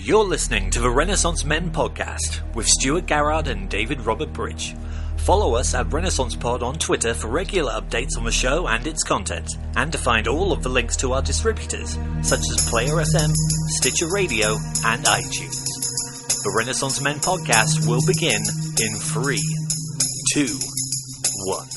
You're listening to the Renaissance Men podcast with Stuart Garrard and David Robert Bridge. Follow us at Renaissance Pod on Twitter for regular updates on the show and its content, and to find all of the links to our distributors, such as Player FM, Stitcher Radio, and iTunes. The Renaissance Men podcast will begin in 3, 2, 1.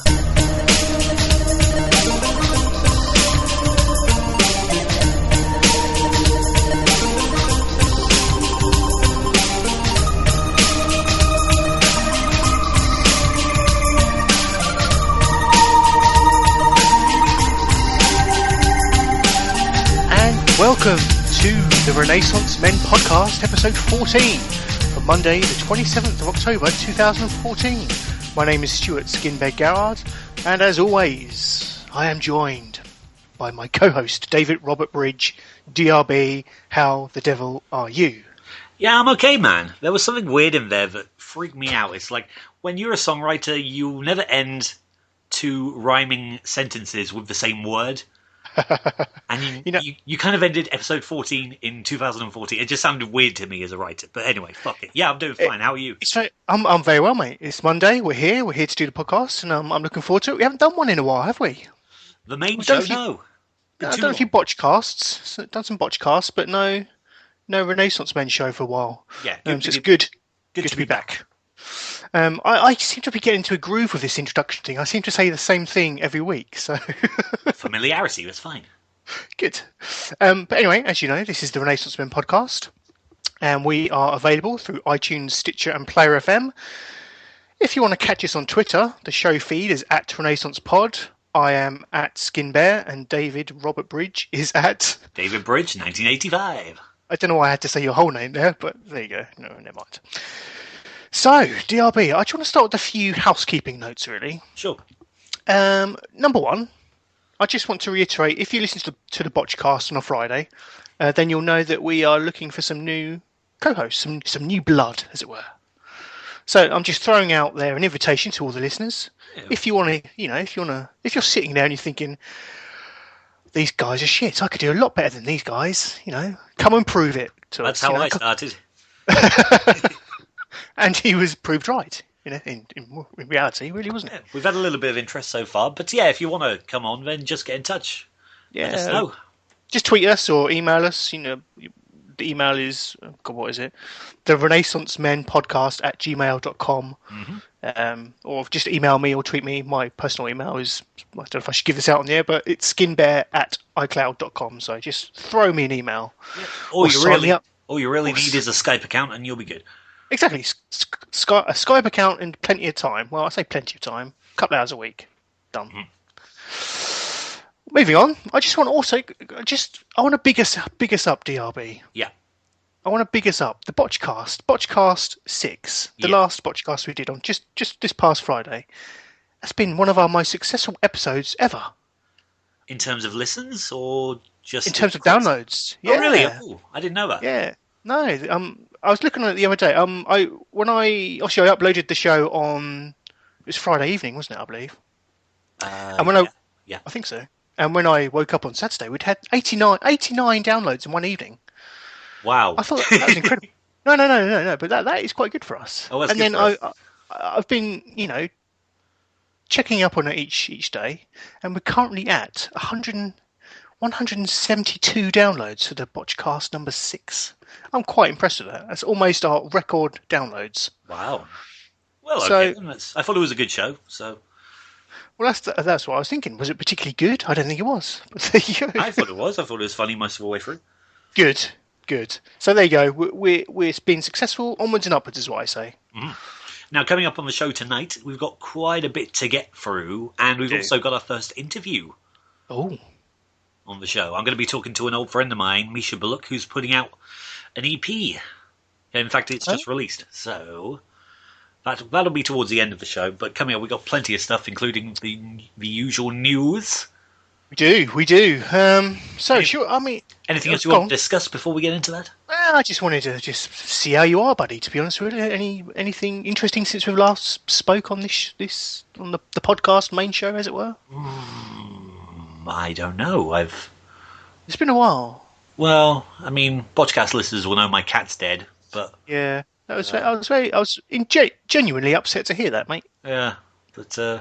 Welcome to the Renaissance Men podcast, episode 14, for Monday, the 27th of October, 2014. My name is Stuart Skinbed Garrard, and as always, I am joined by my co-host, David Robert Bridge, DRB. How the devil are you? Yeah, I'm okay, man. There was something weird in there that freaked me out. It's like, when you're a songwriter, you never end two rhyming sentences with the same word. And you kind of ended episode 14 in 2014. It just sounded weird to me as a writer. But anyway, fuck it. Yeah, I'm doing fine. How are you? I'm very well, mate. It's Monday. We're here to do the podcast, and I'm looking forward to it. We haven't done one in a while, have we? The main show, no. I don't know if you botch casts. Done some botch casts, but no Renaissance Men show for a while. Yeah, so it's good to be back. I seem to be getting into a groove with this introduction thing. I seem to say the same thing every week. So familiarity, that's fine. Good. But anyway, as you know, this is the Renaissance Men podcast, and we are available through iTunes, Stitcher, and Player FM. If you want to catch us on Twitter, the show feed is at Renaissance Pod. I am at Skinbear, and David Robert Bridge is at David Bridge, 1985. I don't know why I had to say your whole name there, but there you go. No, never mind. So, DRB, I just want to start with a few housekeeping notes, really. Sure. Number one, I just want to reiterate, if you listen to the Botchcast on a Friday, then you'll know that we are looking for some new co-hosts, some new blood, as it were. So I'm just throwing out there an invitation to all the listeners. Yeah. If you want to, if you're sitting there and you're thinking, these guys are shit, I could do a lot better than these guys, come and prove it to us. That's how I started. And he was proved right, in reality, really, wasn't it? Yeah, we've had a little bit of interest so far, but yeah, if you want to come on, then just get in touch. Yeah, let us know. Just tweet us or email us. The email is, what is it? The Renaissance Men podcast at gmail.com. Mm-hmm. Or just email me or tweet me. My personal email is, I don't know if I should give this out on the air, but it's skinbear at icloud.com. So just throw me an email. Yeah. All you really need is a Skype account and you'll be good. Exactly. A Skype account and plenty of time. Well, I say plenty of time. A couple of hours a week. Done. Mm-hmm. Moving on. I just want to also... I want to big us up, DRB. Yeah. I want to big us up. The Botchcast 6. The last Botchcast we did on just this past Friday. That's been one of our most successful episodes ever. In terms of listens or just... In terms of downloads. Yeah. Oh, really? Oh, I didn't know that. Yeah. No, I was looking at it the other day. I uploaded the show on, it was Friday evening, wasn't it? I believe. And when I think so. And when I woke up on Saturday, we'd had 89 downloads in one evening. Wow! I thought that was incredible. No. But that is quite good for us. Oh, that's and good then for us. I've been, checking up on it each day, and we're currently at 172 downloads for the Botchcast number 6. I'm quite impressed with that. That's almost our record downloads. Wow. Well, okay. I thought it was a good show, so... Well, that's what I was thinking. Was it particularly good? I don't think it was. But there you go. I thought it was. I thought it was funny most of the way through. Good. So there you go. We're being successful. Onwards and upwards is what I say. Mm-hmm. Now, coming up on the show tonight, we've got quite a bit to get through, and we've also got our first interview. Oh. On the show. I'm going to be talking to an old friend of mine, Misha Bullock, who's putting out an EP. In fact, it's just released. So that'll be towards the end of the show. But coming up, we've got plenty of stuff, including the usual news. We do. Anything else you want to discuss before we get into that? Well, I just wanted to see how you are, buddy. To be honest with you, anything interesting since we last spoke on this on the podcast main show, as it were? I don't know. It's been a while. Well, I mean, podcast listeners will know my cat's dead, but Yeah, I was genuinely upset to hear that, mate. yeah, but no.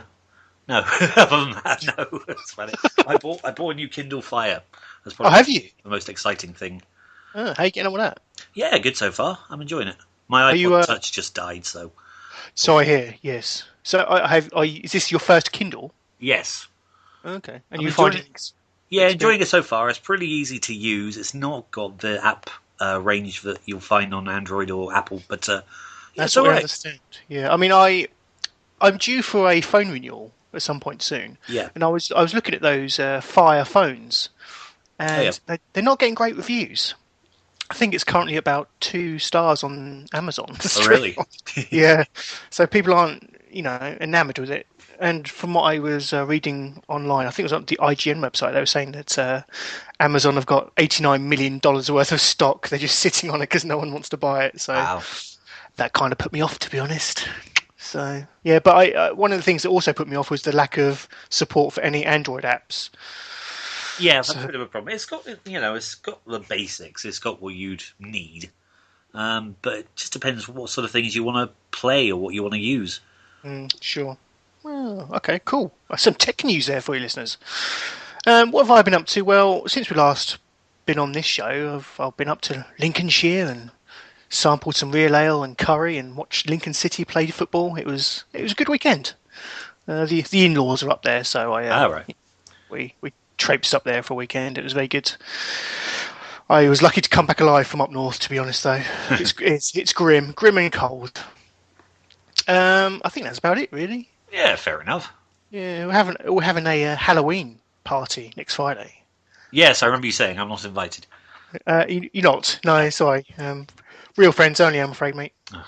Other than that, no. It's funny. I bought a new Kindle Fire. That's Oh, probably have you? the most exciting thing. Oh, how you getting on with that? Yeah, good so far. I'm enjoying it. My Are you? iPod Touch just died, so So I hear. Yes. So I have. Is this your first Kindle? yes, Okay. And I'm you enjoying finding it. the Yeah, experience? enjoying it so far. It's pretty easy to use. It's not got the app range that you'll find on Android or Apple, but yeah, it's That's all what I right. understand. Yeah. I mean, I'm due for a phone renewal at some point soon, Yeah. and I was looking at those Fire phones, Oh yeah. and they're not getting great reviews. I think it's currently about 2 stars on Amazon. Oh really? Yeah, so people aren't, enamored with it. And from what I was reading online, I think it was on the IGN website, they were saying that Amazon have got $89 million worth of stock. They're just sitting on it because no one wants to buy it. So Wow. that kind of put me off, to be honest. So yeah, but one of the things that also put me off was the lack of support for any Android apps. Yeah, that's a So bit of a problem. It's got the basics. It's got what you'd need. But it just depends what sort of things you want to play or what you want to use. sure. Well, okay, cool. Some tech news there for you listeners. What have I been up to? Well, since we last been on this show, I've been up to Lincolnshire and sampled some real ale and curry and watched Lincoln City play football. It was a good weekend. The in-laws are up there, so All right. we traipsed up there for a weekend. It was very good. I was lucky to come back alive from up north, to be honest. Though it's grim and cold. I think that's about it, really. Yeah, fair enough. Yeah, we're having a Halloween party next Friday. Yes, I remember you saying I'm not invited. You're not? No, sorry. Real friends only, I'm afraid, mate. Oh,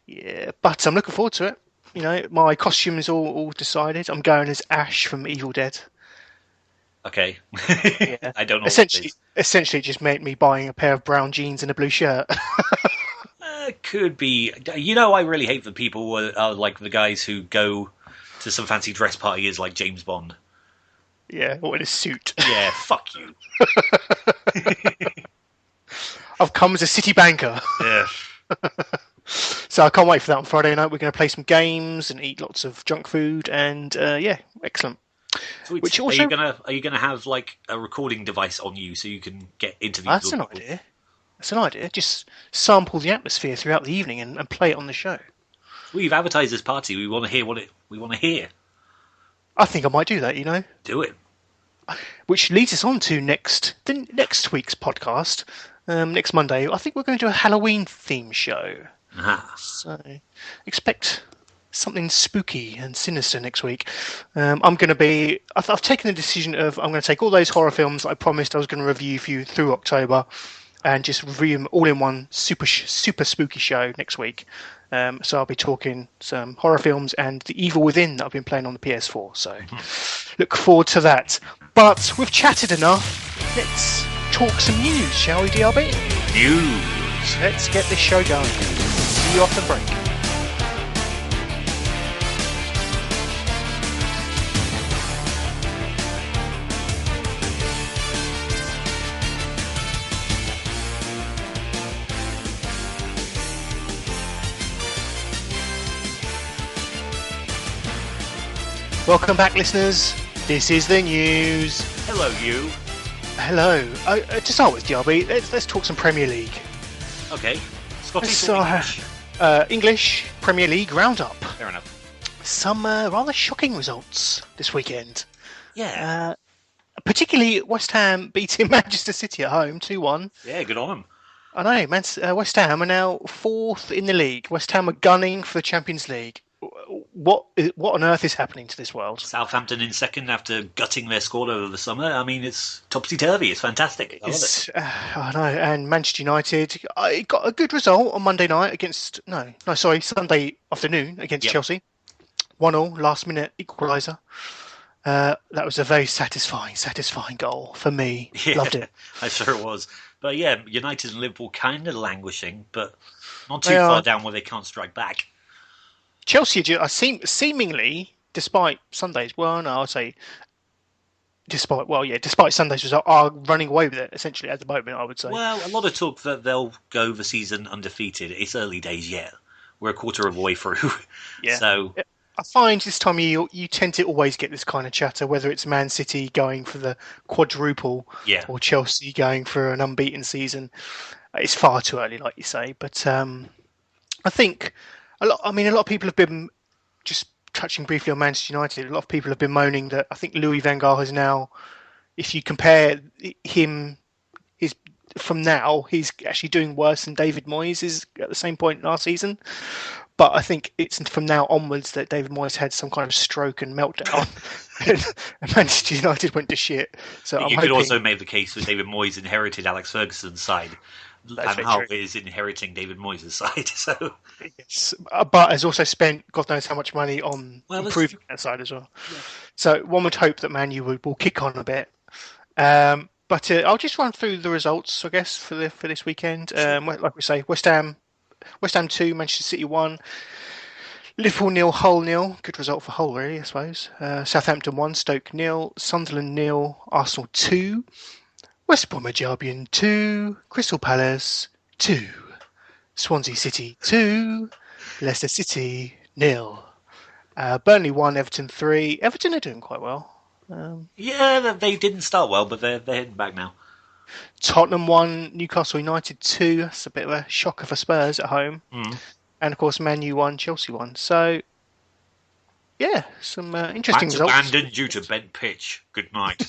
Yeah, but I'm looking forward to it. My costume is all decided. I'm going as Ash from Evil Dead. okay. Yeah, I don't know what it essentially, is. essentially, it just made me buying a pair of brown jeans and a blue shirt. Could be. I really hate the people who are like the guys who go to some fancy dress party as like James Bond. Yeah, or in a suit. Yeah, fuck you. I've come as a city banker, Yeah. so I can't wait for that on Friday night. We're going to play some games and eat lots of junk food, and yeah, excellent. Sweet. Which Are also, you gonna have like a recording device on you so you can get interviews that's with an people? idea. That's an idea. Just sample the atmosphere throughout the evening and play it on the show. We've advertised this party. We want to hear we want to hear. I think I might do that. Do it. Which leads us on to next week's podcast. Next Monday, I think we're going to do a Halloween theme show. Aha. So expect something spooky and sinister next week. I'm going to be. I've taken the decision of I'm going to take all those horror films that I promised I was going to review for you through October, and just review them all in one super spooky show next week. So I'll be talking some horror films and The Evil Within that I've been playing on the PS4. So look forward to that. But we've chatted enough. Let's talk some news, shall we, DRB? News. Let's get this show going. See you off the break. Welcome back, listeners. This is the news. Hello, you. Hello. To start with, DRB, let's talk some Premier League. Okay. Scottish So, or English? English Premier League roundup. Fair enough. Some rather shocking results this weekend. Yeah. Particularly West Ham beating Manchester City at home 2-1. Yeah, good on them. I know, West Ham are now fourth in the league. West Ham are gunning for the Champions League. What on earth is happening to this world? Southampton in second after gutting their squad over the summer. I mean, it's topsy-turvy. It's fantastic. I love it. I know. And Manchester United got a good result on Monday night against Sunday afternoon against Chelsea. 1-1 last minute equaliser. That was a very satisfying goal for me. Yeah, Loved it. I sure it was. But yeah, United and Liverpool kind of languishing, but not too far down where they can't strike back. Chelsea are seemingly, despite Sunday's, well, no, I'll say despite Sunday's result, are running away with it essentially at the moment. I would say. Well, a lot of talk that they'll go the season undefeated. It's early days yet. We're a quarter of the way through. Yeah. So I find this time of year you tend to always get this kind of chatter, whether it's Man City going for the quadruple yeah, or Chelsea going for an unbeaten season. It's far too early, like you say. But I think a lot. I mean, a lot of people have been just touching briefly on Manchester United. A lot of people have been moaning that I think Louis van Gaal has now, if you compare him, his from now, he's actually doing worse than David Moyes is at the same point last season. But I think it's from now onwards that David Moyes had some kind of stroke and meltdown, and Manchester United went to shit. So I'm you hoping could also make the case that David Moyes inherited Alex Ferguson's side, that's and very true. Harvey is inheriting David Moyes' side. So, Yes. But has also spent God knows how much money on well, improving that side as well. yeah. So one would hope that Man U will kick on a bit. But I'll just run through the results, I guess, for this weekend. Sure. Like we say, West Ham 2, Manchester City 1, Liverpool 0, Hull 0. Good result for Hull, really, I suppose. Southampton 1, Stoke 0, Sunderland 0, Arsenal 2, West Bromwich Albion 2, Crystal Palace 2, Swansea City 2, Leicester City 0. Burnley 1, Everton 3. Everton are doing quite well. Yeah, they didn't start well, but they're heading back now. Tottenham 1, Newcastle United 2. That's a bit of a shocker for Spurs at home. Mm. And of course, Man U 1, Chelsea 1. So, yeah, some interesting Match results. abandoned due to bent pitch. Good night.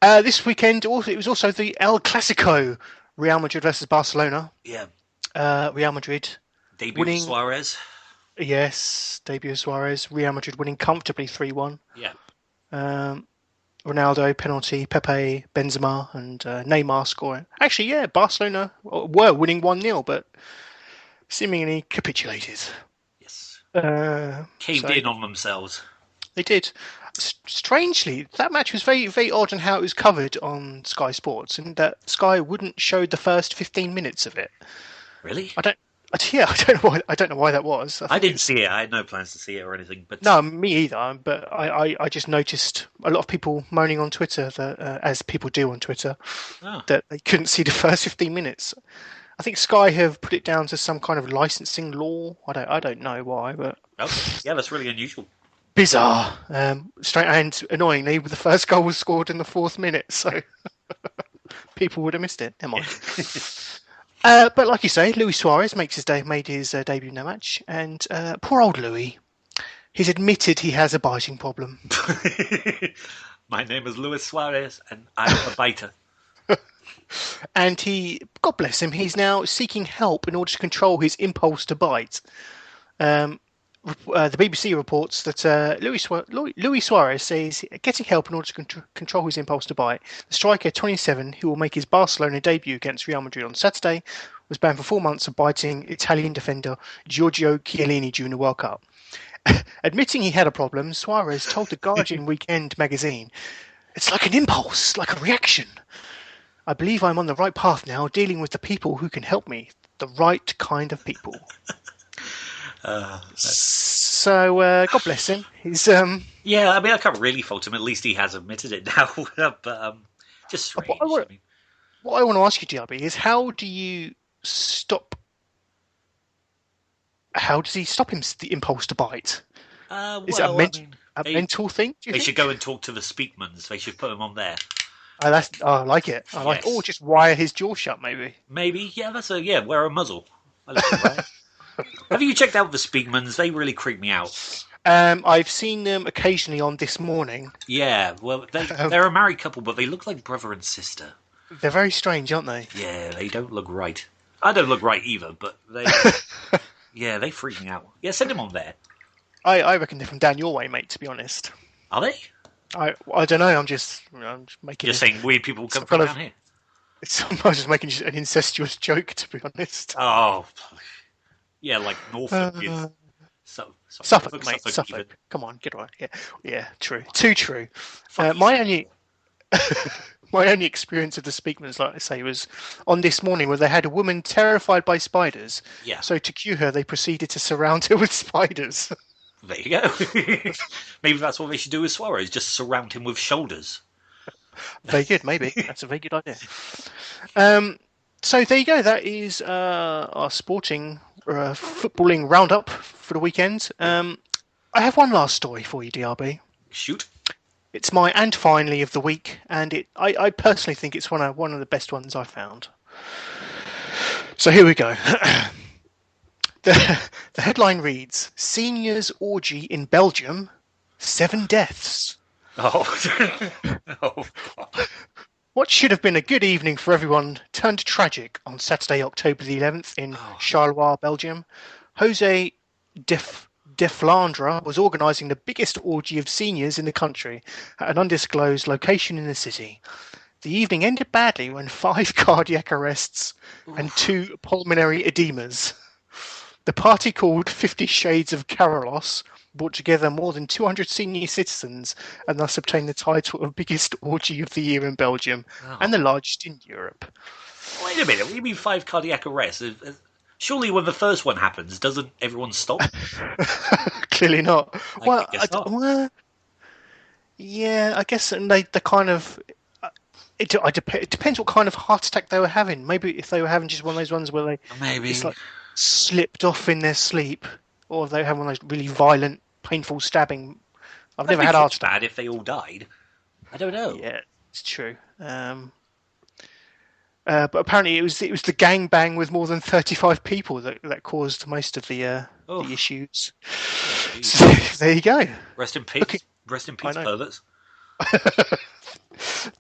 This weekend, it was also the El Clasico, Real Madrid versus Barcelona. Yeah. Real Madrid Debut winning. Suarez. Yes, debut of Suarez. Real Madrid winning comfortably 3-1. Yeah. Ronaldo, penalty, Pepe, Benzema, and Neymar scoring. Actually, yeah, Barcelona were winning 1-0, but seemingly capitulated. Yes. So Caved in on themselves. they did. Strangely, that match was very, very odd in how it was covered on Sky Sports, and that Sky wouldn't show the first 15 minutes of it. Really? I don't know why that was. I didn't see it. I had no plans to see it or anything. But No, me either. But I just noticed a lot of people moaning on Twitter that, as people do on Twitter, that they couldn't see the first 15 minutes. I think Sky have put it down to some kind of licensing law. I don't know why, but yeah, that's really unusual. bizarre. Straight and annoyingly, the first goal was scored in the 4th minute, so people would have missed it. Never mind. But like you say, Luis Suarez made his debut in that match, and poor old Luis, he's admitted he has a biting problem. My name is Luis Suarez, and I'm a biter. And God bless him, he's now seeking help in order to control his impulse to bite. The BBC reports that Luis Suarez says getting help in order to control his impulse to bite. The striker, 27, who will make his Barcelona debut against Real Madrid on Saturday, was banned for 4 months of biting Italian defender Giorgio Chiellini during the World Cup. Admitting he had a problem, Suarez told the Guardian Weekend magazine, "It's like an impulse, like a reaction. I believe I'm on the right path now, dealing with the people who can help me, the right kind of people." So God bless him. He's yeah. I mean, I can't really fault him. At least he has admitted it now. But just strange. What I want to ask you, DRB, is how do you stop? How does he stop him the impulse to bite? Is it a mental thing? They should go and talk to the Speakmans. They should put him on there. I like it. I like. Or just wire his jaw shut, maybe. Maybe, yeah. Wear a muzzle. I like it, right? Have you checked out the Speakmans? They really creep me out. I've seen them occasionally on This Morning. Yeah, well, they're a married couple, but they look like brother and sister. They're very strange, aren't they? Yeah, they don't look right. I don't look right either, but they... yeah, they freak me out. Yeah, send them on there. I reckon they're from down your way, mate, to be honest. Are they? I don't know, I'm just making... You're saying weird people come from down here? I was just making an incestuous joke, to be honest. Oh... Yeah, like Norfolk is... Suffolk, mate. Suffolk. Come on, get right. Yeah, true. Too true. My only experience of the Speakmans, like I say, was on This Morning, where they had a woman terrified by spiders. Yeah. So to cue her, they proceeded to surround her with spiders. There you go. Maybe that's what they should do with Suarez, just surround him with shoulders. Very good, maybe. That's a very good idea. So there you go. That is our sporting footballing roundup for the weekend. I have one last story for you, DRB. Shoot. It's my and finally of the week, and I personally think it's one of the best ones I've found. So here we go. The headline reads, Seniors Orgy in Belgium, 7 deaths. Oh. Oh, God. What should have been a good evening for everyone turned tragic on Saturday, October the 11th in Charleroi, Belgium. Jose de Flandre was organising the biggest orgy of seniors in the country at an undisclosed location in the city. The evening ended badly when 5 cardiac arrests and 2 pulmonary edemas. The party, called 50 Shades of Carolos, brought together more than 200 senior citizens and thus obtained the title of biggest orgy of the year in Belgium and the largest in Europe. Wait a minute, what do you mean 5 cardiac arrests? Surely when the first one happens, doesn't everyone stop? Clearly not. I guess not. Well, yeah, I guess they kind of... It depends what kind of heart attack they were having. Maybe if they were having just one of those ones where they just like slipped off in their sleep, or if they were having one of those really violent, painful stabbing. I've never had heart attack. Bad if they all died. I don't know. Yeah, it's true. But apparently it was the gangbang with more than 35 people that caused most of the issues. Oh, so there you go. Rest in peace. Rest in peace, perverts.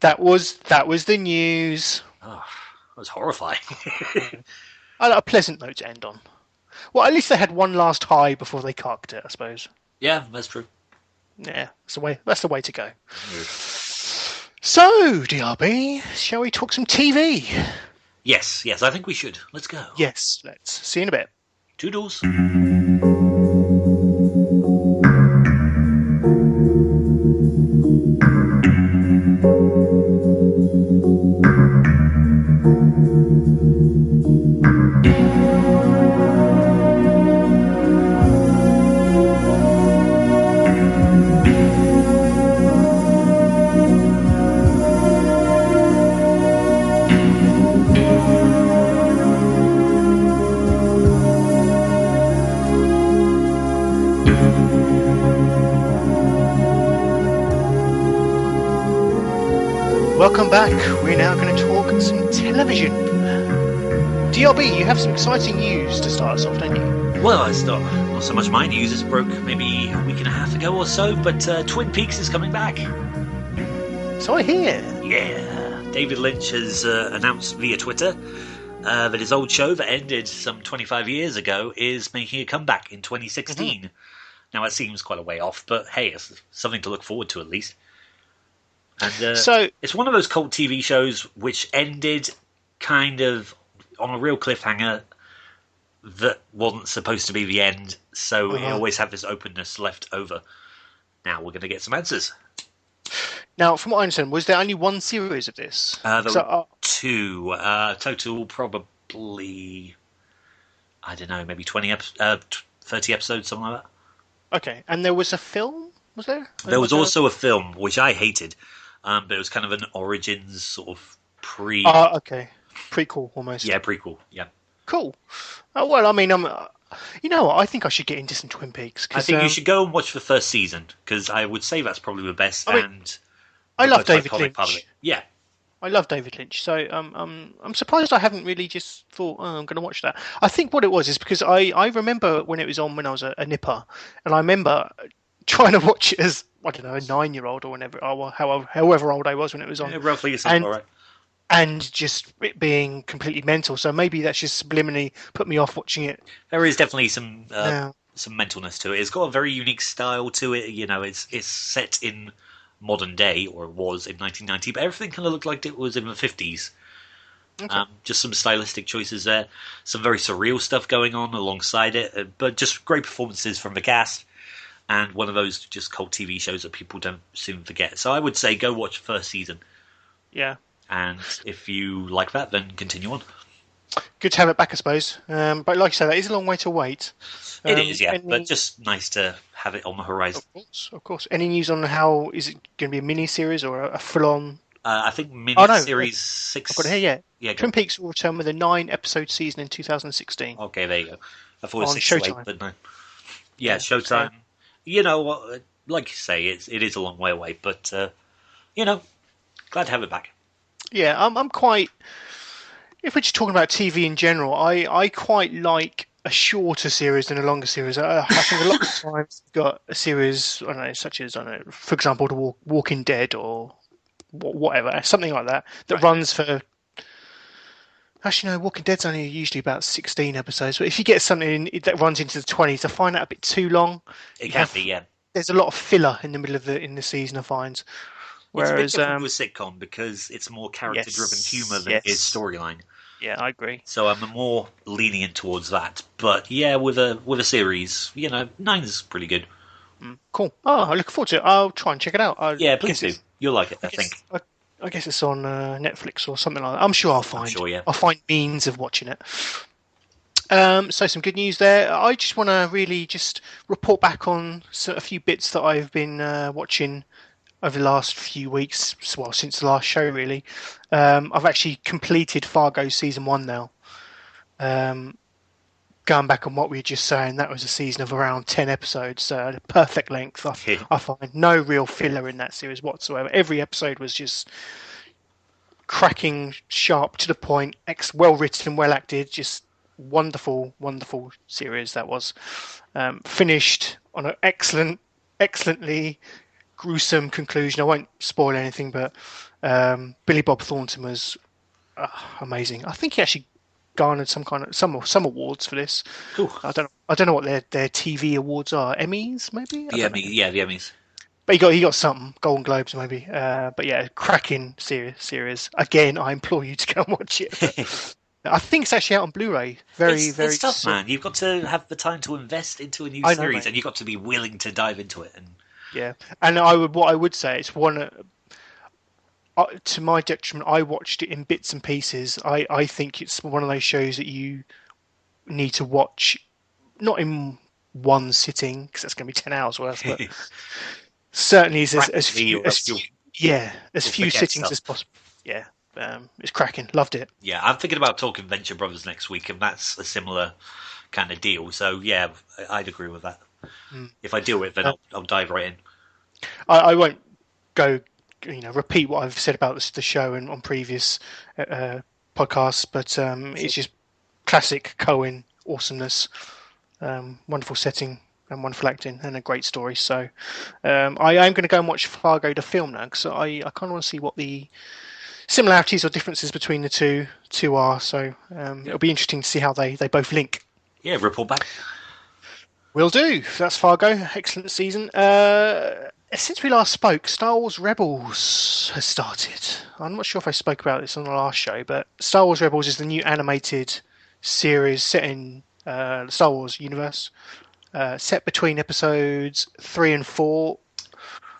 That was the news. Oh, that was horrifying. A pleasant note to end on. Well, at least they had one last high before they carked it, I suppose. Yeah, that's true. Yeah, that's the way to go. Yeah. So, DRB, shall we talk some TV? Yes, I think we should. Let's go. Yes, let's. See you in a bit. Toodles. Welcome back. We're now going to talk some television. DRB, you have some exciting news to start us off, don't you? Well, it's not so much my news. It broke maybe a week and a half ago or so, but Twin Peaks is coming back. So I hear. Yeah. David Lynch has announced via Twitter that his old show that ended some 25 years ago is making a comeback in 2016. Mm-hmm. Now, that seems quite a way off, but hey, it's something to look forward to at least. And so it's one of those cult TV shows which ended kind of on a real cliffhanger that wasn't supposed to be the end, so it always had this openness left over. Now we're going to get some answers. Now, from what I understand, was there only one series of this? There were 2. Total probably, I don't know, maybe 30 episodes, something like that. Okay, and there was a film, was there? There was also a film, which I hated. But it was kind of an Origins sort of prequel almost. Yeah, prequel. Yeah. Cool. Well, I mean, you know what? I think I should get into some Twin Peaks. I think you should go and watch the first season because I would say that's probably the best. I love David Lynch. Part of it. Yeah. I love David Lynch, so I'm surprised I haven't really just thought, I'm going to watch that. I think what it was is because I remember when it was on when I was a nipper, and I remember trying to watch it as, I don't know, a 9-year-old or whenever, or however old I was when it was on. Yeah, roughly, all right. And just it being completely mental. So maybe that's just subliminally put me off watching it. There is definitely some mentalness to it. It's got a very unique style to it. You know, it's set in modern day, or it was in 1990, but everything kind of looked like it was in the 50s. Okay. Just some stylistic choices there. Some very surreal stuff going on alongside it, but just great performances from the cast. And one of those just cult TV shows that people don't soon forget. So I would say go watch the first season. Yeah. And if you like that, then continue on. Good to have it back, I suppose. But like I said, that is a long way to wait. It is, yeah. But just nice to have it on the horizon. Of course. Any news on how is it going to be a mini series or a full on? I think Oh no, mini-series I've got it here. Yeah, 6... Yeah, go Twin Peaks will return with a 9-episode season in 2016 on. Okay, there you go. I thought it was on 6 to 8, Showtime. but no. Yeah, So Showtime. You know, like you say, it is a long way away, but, you know, glad to have it back. yeah, I'm quite. If we're just talking about TV in general, I quite like a shorter series than a longer series. I think a lot of times you've got a series, I don't know, such as, I don't know, for example, The Walking Dead or whatever, something like that, that Right. runs for. Actually, no, Walking Dead's only usually about 16 episodes. But if you get something that runs into the 20s, I find that a bit too long. It You can have be, yeah. There's a lot of filler in the middle of the season, I find. It's a bit Whereas, different with sitcom because it's more character-driven humour yes, than it is yes, storyline. yeah, I agree. So I'm more lenient towards that. But yeah, with a series, 9's pretty good. Cool. Oh, I look forward to it. I'll try and check it out. Yeah, please do. You'll like it, I think. I guess it's on Netflix or something like that. I'm sure I'm sure, yeah. I'll find means of watching it. So some good news there. I just want to really just report back on a few bits that I've been watching over the last few weeks. Well, since the last show, really. I've actually completed Fargo season 1 now. Going back on what we were just saying, that was a season of around 10 episodes, perfect length. I find no real filler in that series whatsoever. Every episode was just cracking, sharp, to the point, well written, well acted, just wonderful, wonderful series that was. Finished on an excellently gruesome conclusion. I won't spoil anything, but Billy Bob Thornton was amazing. I think he actually garnered some awards for this. Cool. I don't know what their TV awards are. Emmys, maybe. The Emmys. But he got something, Golden Globes maybe. But yeah, cracking series. Again, I implore you to go and watch it. I think it's actually out on Blu-ray. It's tough, man. You've got to have the time to invest into a new series, mate. and you've got to be willing to dive into it. And Yeah, and what I would say, it's one. To my detriment, I watched it in bits and pieces. I think it's one of those shows that you need to watch, not in one sitting, because that's going to be 10 hours worth, but certainly as few sittings as possible. Yeah, it's cracking. Loved it. Yeah, I'm thinking about talking Venture Brothers next week, and that's a similar kind of deal. So yeah, I'd agree with that. If I do it, then I'll dive right in. I won't go, repeat what I've said about the show and on previous podcasts, but it's just classic Coen awesomeness, wonderful setting and wonderful acting and a great story. So I am going to go and watch Fargo the film now, because I kind of want to see what the similarities or differences between the two are. So it'll be interesting to see how they both link. Yeah, report back. Will do. That's Fargo. Excellent season. Since we last spoke, Star Wars Rebels has started. I'm not sure if I spoke about this on the last show, but Star Wars Rebels is the new animated series set in the Star Wars universe, set between episodes 3 and 4.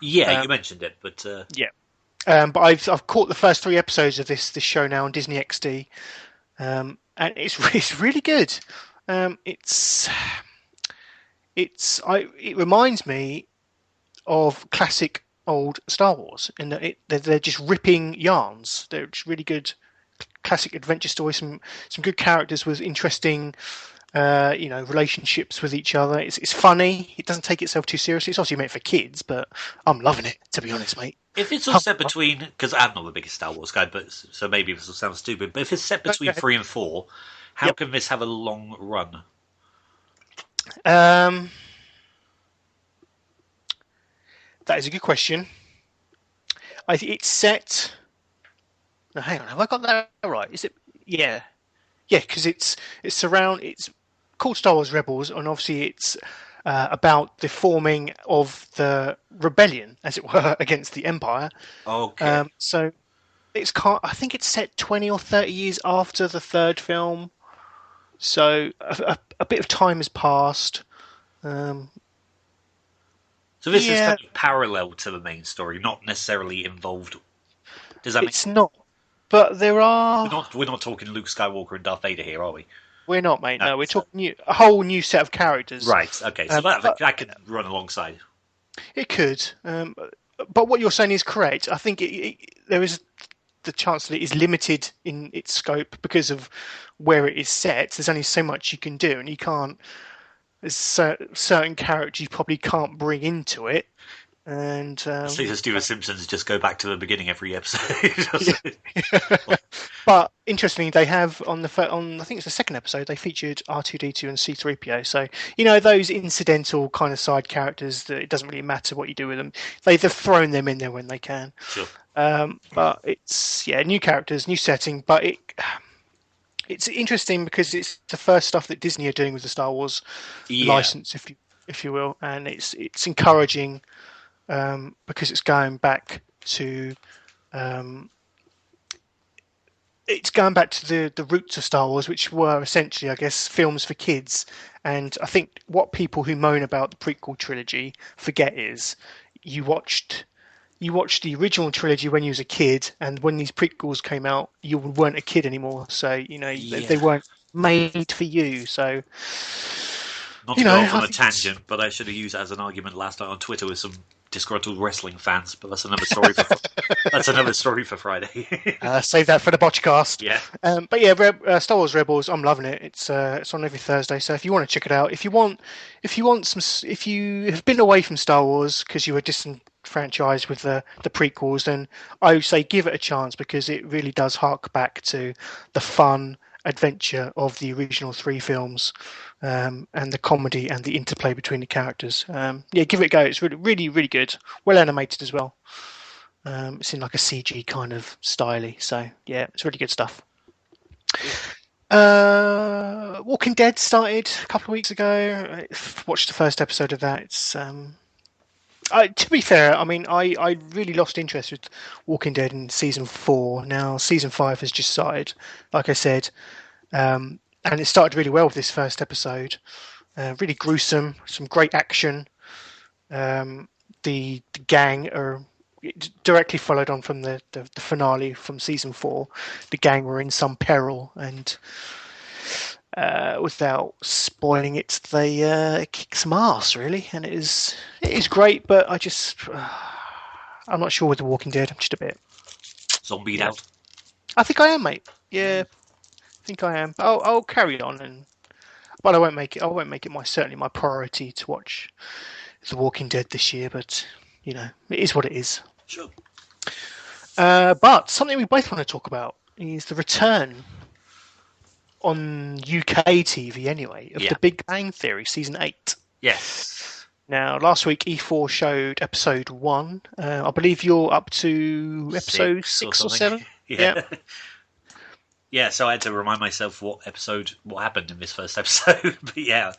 Yeah, you mentioned it, but yeah. But I've caught the first 3 episodes of this show now on Disney XD, and it's really good. It reminds me of classic old Star Wars in that they're just ripping yarns. They're just really good classic adventure stories. Some good characters with interesting, relationships with each other. It's funny. It doesn't take itself too seriously. It's obviously meant for kids, but I'm loving it, to be honest, mate. if it's all set between, because I'm not the biggest Star Wars guy, but so maybe this will sound stupid, but if it's set between 3 and 4, how can this have a long run? That is a good question. It's set. No, hang on. Have I got that right? Is it? Yeah, because it's called Star Wars Rebels, and obviously it's about the forming of the rebellion, as it were, against the Empire. Okay. So I think it's set 20 or 30 years after the third film. So a bit of time has passed. So this is kind of parallel to the main story, not necessarily involved. Does that make sense? It's not, but there are. We're not talking Luke Skywalker and Darth Vader here, are we? We're not, mate. No, No, we're so- talking a whole new set of characters. Right. Okay. So But that could run alongside. it could. But what you're saying is correct. I think there is the chance that it is limited in its scope because of where it is set. There's only so much you can do, and you can't. There's certain characters you probably can't bring into it. And See the Stuart Simpsons just go back to the beginning every episode. but interestingly, they have on I think it's the second episode they featured R2D2 and C3PO. So those incidental kind of side characters that it doesn't really matter what you do with them. They've thrown them in there when they can. Sure. But it's new characters, new setting. But it's interesting because it's the first stuff that Disney are doing with the Star Wars license, if you will, and it's encouraging. Because it's going back to the roots of Star Wars, which were essentially, I guess, films for kids. And I think what people who moan about the prequel trilogy forget is you watched the original trilogy when you was a kid, and when these prequels came out, you weren't a kid anymore. So they weren't made for you. So. Not to go off on a tangent, but I should have used that as an argument last night on Twitter with some disgruntled wrestling fans. But that's another story. That's another story for Friday. Save that for the botchcast. Yeah. But yeah, Star Wars Rebels. I'm loving it. It's on every Thursday. So if you want to check it out, if you have been away from Star Wars because you were disenfranchised with the prequels, then I would say give it a chance because it really does hark back to the fun adventure of the original 3 films, and the comedy and the interplay between the characters. Give it a go. It's really, really, really good. Well animated as well. It's in like a CG kind of styley. So yeah, it's really good stuff. Walking Dead started a couple of weeks ago. I watched the first episode of that. It's to be fair, I mean, I really lost interest with Walking Dead in season 4. Now season 5 has just started, like I said, and it started really well with this first episode. Really gruesome, some great action. The gang are directly followed on from the finale from season 4. The gang were in some peril, and without spoiling it, they kick some ass really, and it is great. But I'm not sure with The Walking Dead. I'm just a bit Zombied out. I think I am, mate. Yeah, I think I am. I'll carry on, but I won't make it certainly my priority to watch The Walking Dead this year. But it is what it is. Sure. But something we both want to talk about is the return on UK TV anyway of The Big Bang Theory season 8. Yes. Now, last week E4 showed episode 1. I believe you're up to episode 6 or 7. Yeah. Yeah, so I had to remind myself what happened in this first episode. But yeah.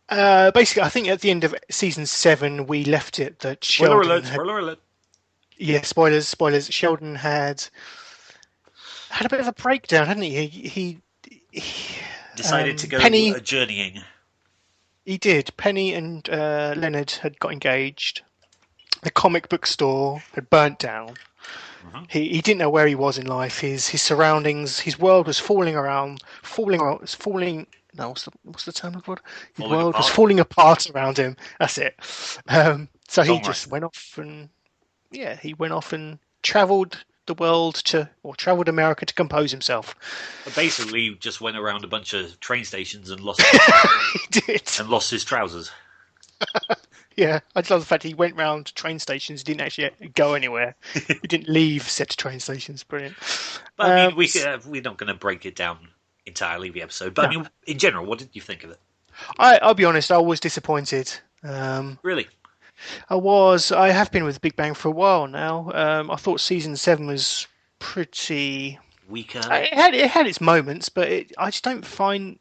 Basically, I think at the end of season 7, we left it that Sheldon. Spoiler alert. Yeah, spoilers. Sheldon had a bit of a breakdown, hadn't he? He decided to go journeying. He did. Penny and Leonard had got engaged. The comic book store had burnt down. Mm-hmm. He didn't know where he was in life. His surroundings, his world was falling. No, what's the term of the word? His world was falling apart around him. That's it. So he just went off and travelled the world travelled America to compose himself. But basically, just went around a bunch of train stations and lost. He did. And lost his trousers. Yeah, I love the fact he went round train stations. Didn't actually go anywhere. He didn't leave said train stations. Brilliant. But I mean, we're not going to break it down entirely the episode. But no. I mean, in general, what did you think of it? I'll be honest. I was disappointed. Really? I have been with Big Bang for a while now. I thought season 7 was pretty weaker. It had its moments, but I just don't find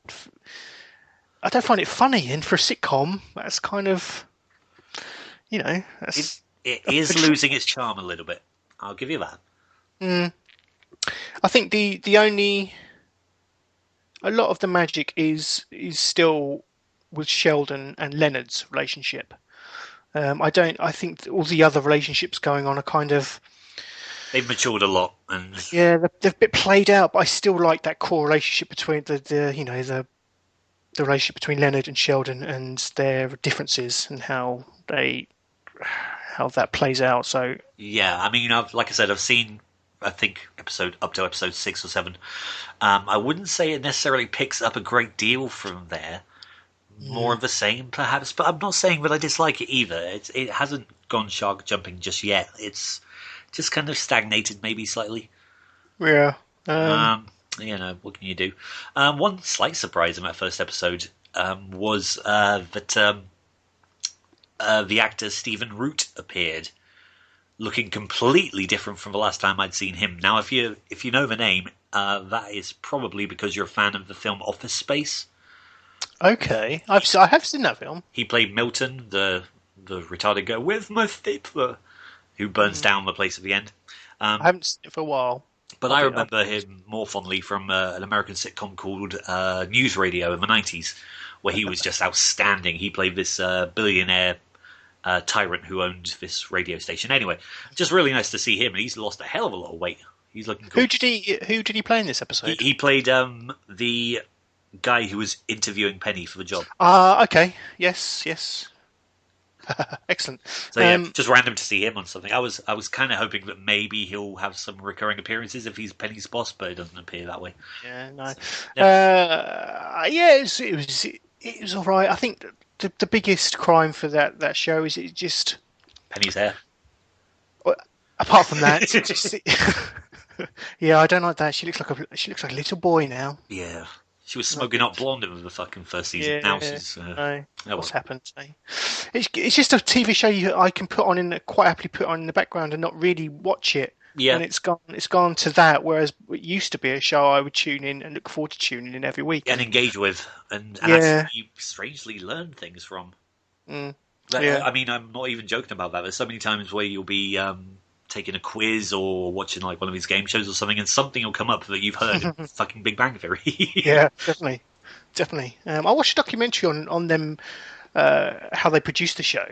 it funny. And for a sitcom, that's kind of, it is losing its charm a little bit. I'll give you that. I think a lot of the magic is still with Sheldon and Leonard's relationship. I think all the other relationships going on are kind of They've matured a lot, and Yeah, they've a bit played out, but I still like that core relationship between the relationship between Leonard and Sheldon and their differences and how that plays out. So yeah, I mean, like I said, I've seen, I think, up to episode 6 or 7. I wouldn't say it necessarily picks up a great deal from there. More of the same, perhaps, but I'm not saying that I dislike it either. It hasn't gone shark jumping just yet. It's just kind of stagnated, maybe slightly. yeah, Um, what can you do? One slight surprise in that first episode was that the actor Stephen Root appeared, looking completely different from the last time I'd seen him. Now, if you know the name, that is probably because you're a fan of the film Office Space. okay. I have seen that film. He played Milton, the retarded guy with my stapler, who burns down the place at the end. I haven't seen it for a while. But I remember him more fondly from an American sitcom called News Radio in the 90s, where he was just outstanding. He played this billionaire tyrant who owned this radio station. Anyway, just really nice to see him, and he's lost a hell of a lot of weight. He's looking cool. Who did he play in this episode? He played the guy who was interviewing Penny for the job. Okay. Yes. Excellent. So yeah, just random to see him on something. I was kind of hoping that maybe he'll have some recurring appearances if he's Penny's boss, but it doesn't appear that way. Yeah, no. Yeah. It was all right. I think the biggest crime for that show is it just Penny's hair. apart from that, it's just, yeah, I don't like that. She looks like a little boy now. Yeah. She was smoking hot blonde in the fucking first season. Yeah, now she's. What's happened today? It's just a TV show I can quite happily put on in the background and not really watch it. Yeah. And it's gone to that. Whereas it used to be a show I would tune in and look forward to tuning in every week and engage with, and Yeah. actually you strangely learn things from. Yeah. I mean, I'm not even joking about that. There's so many times where you'll be taking a quiz or watching like one of these game shows or something, and something will come up that you've heard in fucking Big Bang Theory. Yeah, definitely. I watched a documentary on them, how they produced the show,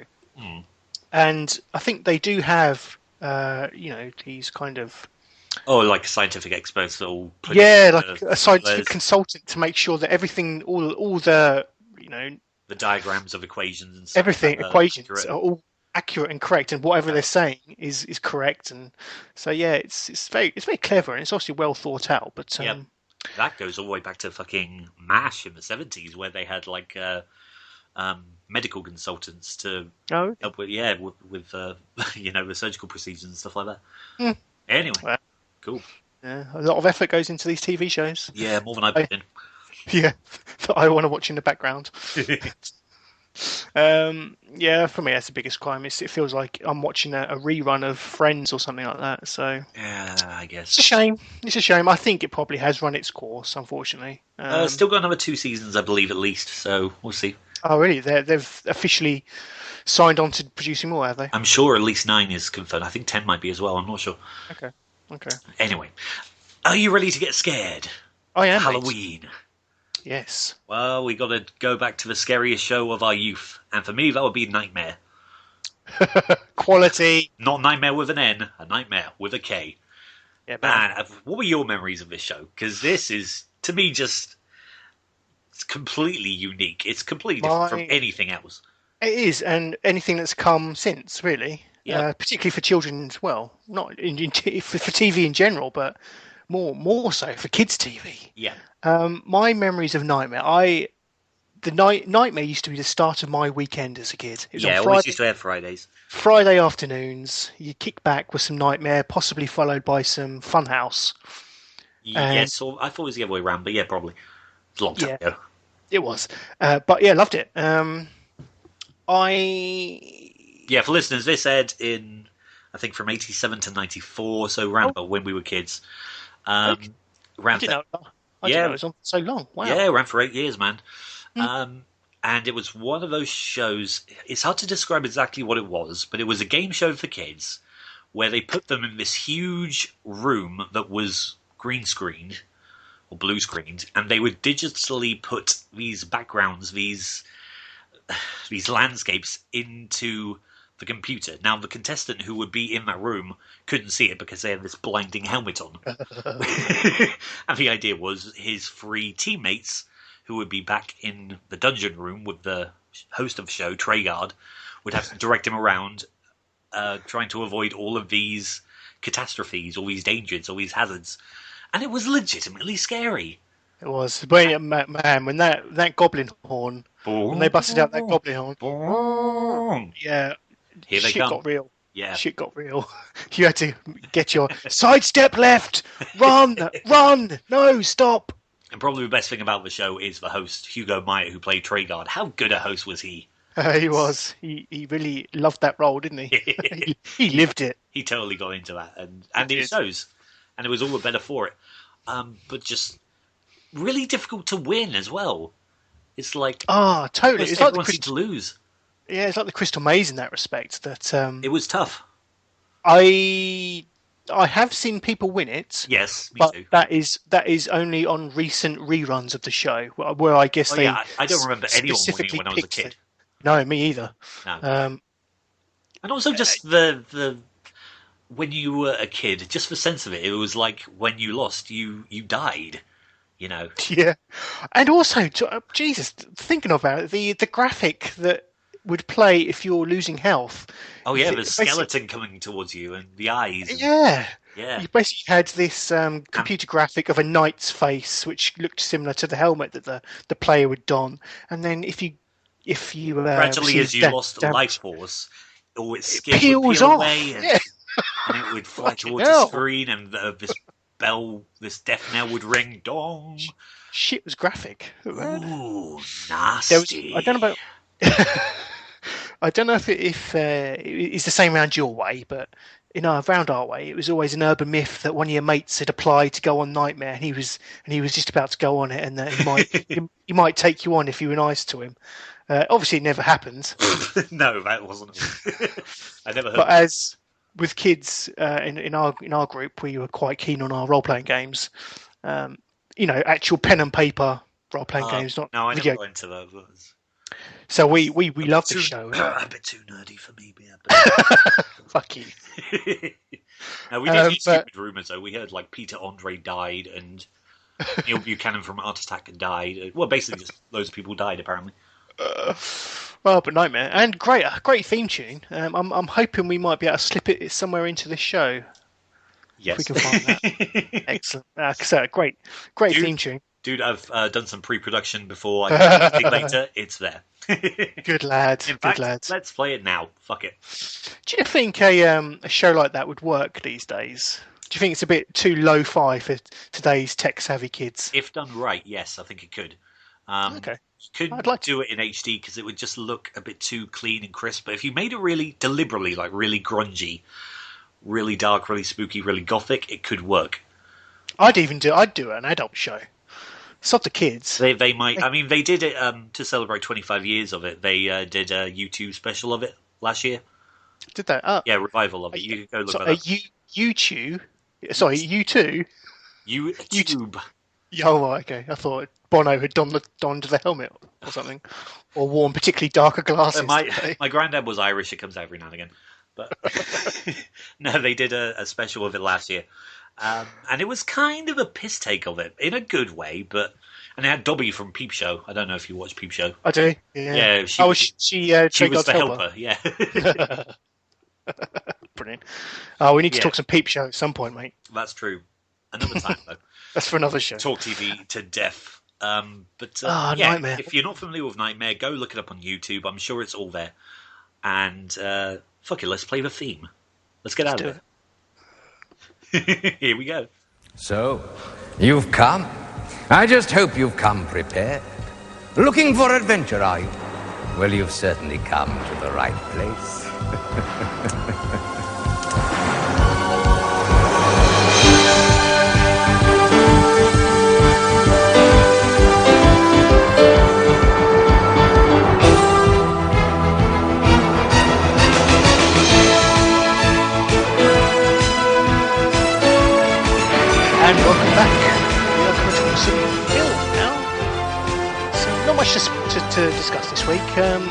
and I think they do have, these kind of like scientific experts that will put like a scientific consultant to make sure that everything, all the the diagrams of equations and stuff everything equations accurate. are all accurate and correct, and whatever they're saying is correct, and so yeah, it's very clever, and it's obviously well thought out. But that goes all the way back to fucking MASH in the 70s, where they had like medical consultants to help with the surgical procedures and stuff like that. Anyway, cool. Yeah, a lot of effort goes into these TV shows. Yeah, more than I put in. Yeah, that I want to watch in the background. Yeah, for me that's the biggest crime. It feels like I'm watching a rerun of Friends or something like that. So yeah, I guess it's a shame. It's a shame. I think it probably has run its course, unfortunately. Still got another 2 seasons, I believe, at least. So we'll see. Oh, really? They've officially signed on to producing more, have they? I'm sure at least 9 is confirmed. I think 10 might be as well. I'm not sure. Okay. Anyway, are you ready to get scared? I am. Halloween. Mate. Yes. Well, we got to go back to the scariest show of our youth, and for me, that would be Nightmare. Quality. Not Nightmare with an N, a Nightmare with a K. Yeah, man. What were your memories of this show? Because this is, to me, it's completely unique. It's completely different from anything else. It is, and anything that's come since, really. Yeah. Particularly for children as well. Not for TV in general, but more so for kids' TV. Yeah. My memories of Nightmare, Nightmare used to be the start of my weekend as a kid. It was on always used to have Fridays. Friday afternoons, you kick back with some Nightmare, possibly followed by some Funhouse. Yes, I thought it was the other way around, but yeah, probably. It's a long time ago. It was. But yeah, loved it. For listeners, this aired in, I think, from 87 to 94, so around about when we were kids. I didn't know it was on so long. Wow. Yeah, it ran for 8 years, man. And it was one of those shows, it's hard to describe exactly what it was, but it was a game show for kids where they put them in this huge room that was green screened, or blue screened, and they would digitally put these backgrounds, these landscapes into the computer. Now, the contestant who would be in that room couldn't see it because they had this blinding helmet on. And the idea was his 3 teammates, who would be back in the dungeon room with the host of the show, Treguard, would have to direct him around, trying to avoid all of these catastrophes, all these dangers, all these hazards. And it was legitimately scary. It was. But, man, when that goblin horn, when they busted out that goblin horn, yeah, here they shit come. got real. Yeah. Shit got real. You had to get your sidestep left, run, no, stop. And probably the best thing about the show is the host, Hugo Meyer, who played Treguard. How good a host was he? He was. He really loved that role, didn't he? He lived it. He totally got into that, and it shows. And it was all the better for it. But just really difficult to win as well. It's like totally. It's like the to lose. Yeah, it's like the Crystal Maze in that respect. That it was tough. I have seen people win it. Yes, me but too. That is only on recent reruns of the show, where I guess I don't remember anyone winning when I was a kid. No, me either. No. And also just the when you were a kid, just the sense of it, it was like when you lost, you died. You know. Yeah, and also, Jesus, thinking about it, the graphic that would play if you're losing health. Oh yeah, the skeleton coming towards you and the eyes. Yeah. You basically had this computer graphic of a knight's face, which looked similar to the helmet that the player would don. And then if you gradually as you lost life force, its skin would peel off. Away, and it would fly towards the screen, and this death knell would ring. Dong. Shit was graphic. Ooh, nasty. I don't know about. I don't know if it's the same around your way, but around our way, it was always an urban myth that one of your mates had applied to go on Nightmare, and he was just about to go on it, and that he might take you on if you were nice to him. Obviously, it never happened. No, that wasn't. I never heard. But as with kids in our group, we were quite keen on our role playing games. Actual pen and paper role playing games, not no, I video. never got into those. So we love the show. A bit too nerdy for me, but fuck you. No, we did hear stupid rumours though. We heard like Peter Andre died and Neil Buchanan from Art Attack had died. Well, basically just loads of people died apparently. Well, but Nightmare and great theme tune. I'm hoping we might be able to slip it somewhere into the show. Yes, if we can find that. Excellent. So great theme tune. Dude, I've done some pre-production before I do anything later. It's there. Good lad. In fact, let's play it now. Fuck it. Do you think a show like that would work these days? Do you think it's a bit too lo-fi for today's tech-savvy kids? If done right, yes, I think it could. Okay. Couldn't do it in HD because it would just look a bit too clean and crisp. But if you made it really deliberately, like really grungy, really dark, really spooky, really gothic, it could work. I'd do an adult show. It's not the kids. They might. I mean, they did it to celebrate 25 years of it. They did a YouTube special of it last year. Did they? Yeah, revival of it. You can go look so at that. YouTube. Sorry, U2. YouTube. Oh, okay. I thought Bono had donned the helmet or something, or worn particularly darker glasses. My granddad was Irish. It comes out every now and again. But no, they did a special of it last year. And it was kind of a piss take of it, in a good way, and it had Dobby from Peep Show. I don't know if you watch Peep Show. I do, yeah. She was the helper, yeah. Brilliant. We need to talk some Peep Show at some point, mate. That's true. Another time, though. That's for another show. Talk TV to death. Nightmare. If you're not familiar with Nightmare, go look it up on YouTube. I'm sure it's all there. And, fuck it, let's play the theme. Let's get out of it. Here we go. So, you've come. I just hope you've come prepared. Looking for adventure, are you? Well, you've certainly come to the right place. And welcome back. We are going to talk some film now. So not much to discuss this week.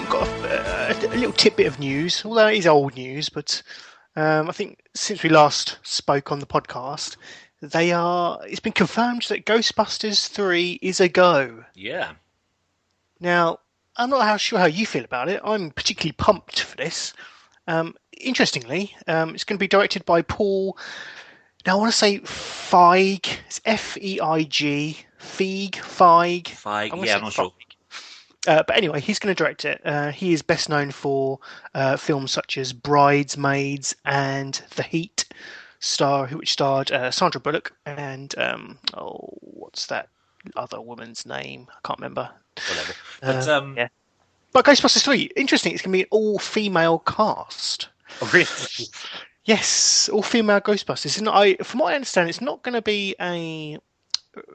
Got a little tidbit of news, although it is old news, but I think since we last spoke on the podcast, it's been confirmed that Ghostbusters 3 is a go. Yeah. Now, I'm not sure how you feel about it. I'm particularly pumped for this. Interestingly, it's going to be directed by Paul. Now, I want to say Feig. It's Feig. Yeah, I'm not sure. But anyway, he's going to direct it. He is best known for films such as Bridesmaids and The Heat, which starred Sandra Bullock and what's that other woman's name? I can't remember. Whatever. But yeah. But Ghostbusters 3, interesting. It's going to be an all-female cast. Oh, really? Yes, all-female Ghostbusters. From what I understand, it's not going to be a.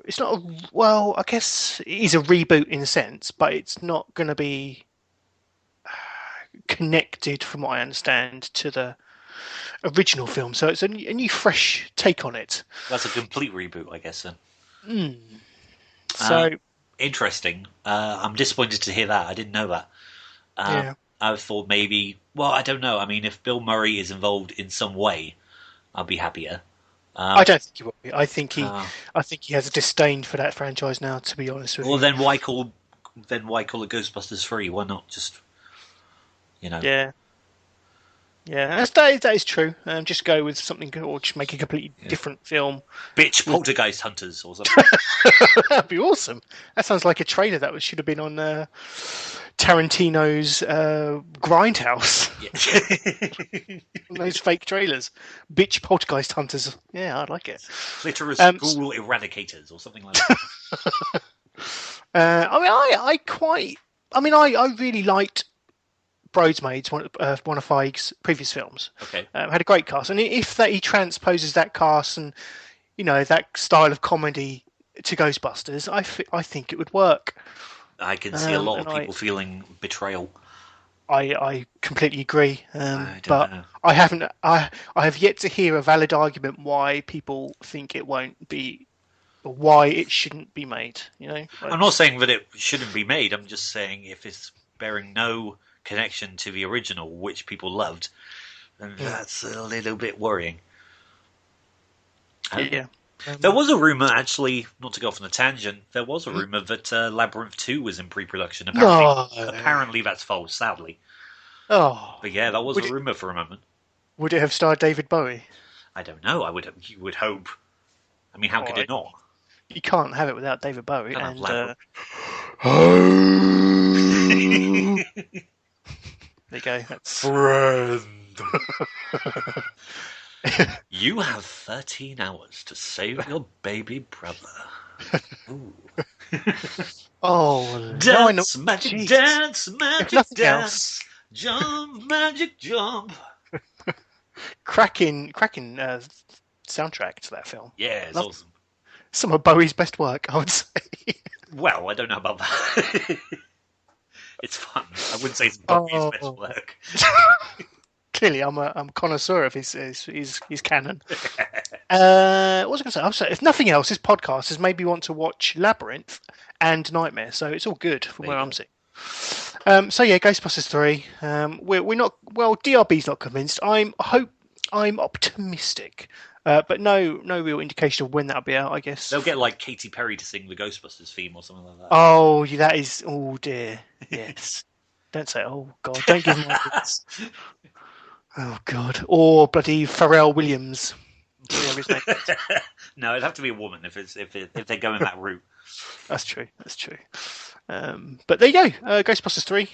It's not well, I guess it is a reboot in a sense, but it's not going to be connected, from what I understand, to the original film. So it's a new, fresh take on it. That's a complete reboot, I guess, then. So interesting. I'm disappointed to hear that. I didn't know that. yeah. I thought maybe. Well, I don't know. I mean, if Bill Murray is involved in some way, I'll be happier. I don't think he will be. I think he has a disdain for that franchise now. To be honest with you. Well, then why call it Ghostbusters 3? Why not just, Yeah. Yeah, that is true. Just go with something, or just make a completely different film. Bitch Poltergeist Hunters or something. That'd be awesome. That sounds like a trailer that should have been on Tarantino's Grindhouse. Yeah. Those fake trailers. Bitch Poltergeist Hunters. Yeah, I'd like it. Clitoris Ghoul Eradicators or something like that. I really liked Bridesmaids, one of Feig's previous films. Okay. Had a great cast, and if he transposes that cast and that style of comedy to Ghostbusters, I think it would work. I can see a lot of people feeling betrayal. I completely agree, I but know. I have yet to hear a valid argument why people think it won't be, or why it shouldn't be made. I'm not saying that it shouldn't be made. I'm just saying if it's bearing no connection to the original, which people loved, then that's a little bit worrying. Yeah. There was a rumour, actually, not to go off on a tangent, there was a rumour that Labyrinth 2 was in pre-production. Apparently that's false, sadly. Oh. But yeah, that was a rumour for a moment. Would it have starred David Bowie? I don't know. You would hope. I mean, how could it not? You can't have it without David Bowie. And there you go. That's... Friend. You have 13 hours to save your baby brother. Ooh. Oh, dance, magic, dance, magic, dance, else. Jump, magic, jump. Cracking soundtrack to that film. Yeah, it's awesome. Some of Bowie's best work, I would say. Well, I don't know about that. It's fun. I wouldn't say it's Bowie's best work. Clearly, I'm a connoisseur of his canon. What was I going to say? If nothing else, this podcast has made me want to watch Labyrinth and Nightmare, so it's all good from where I'm sitting. So yeah, Ghostbusters 3. We're not. Well, DRB's not convinced. I'm optimistic, but no real indication of when that'll be out. I guess they'll get like Katy Perry to sing the Ghostbusters theme or something like that. Oh, that is. Oh dear. Yes. Don't say. Oh God. Don't give me this. Oh God. Or bloody Pharrell Williams. No, it'd have to be a woman if they're going that route. That's true. But there you go. Ghostbusters 3.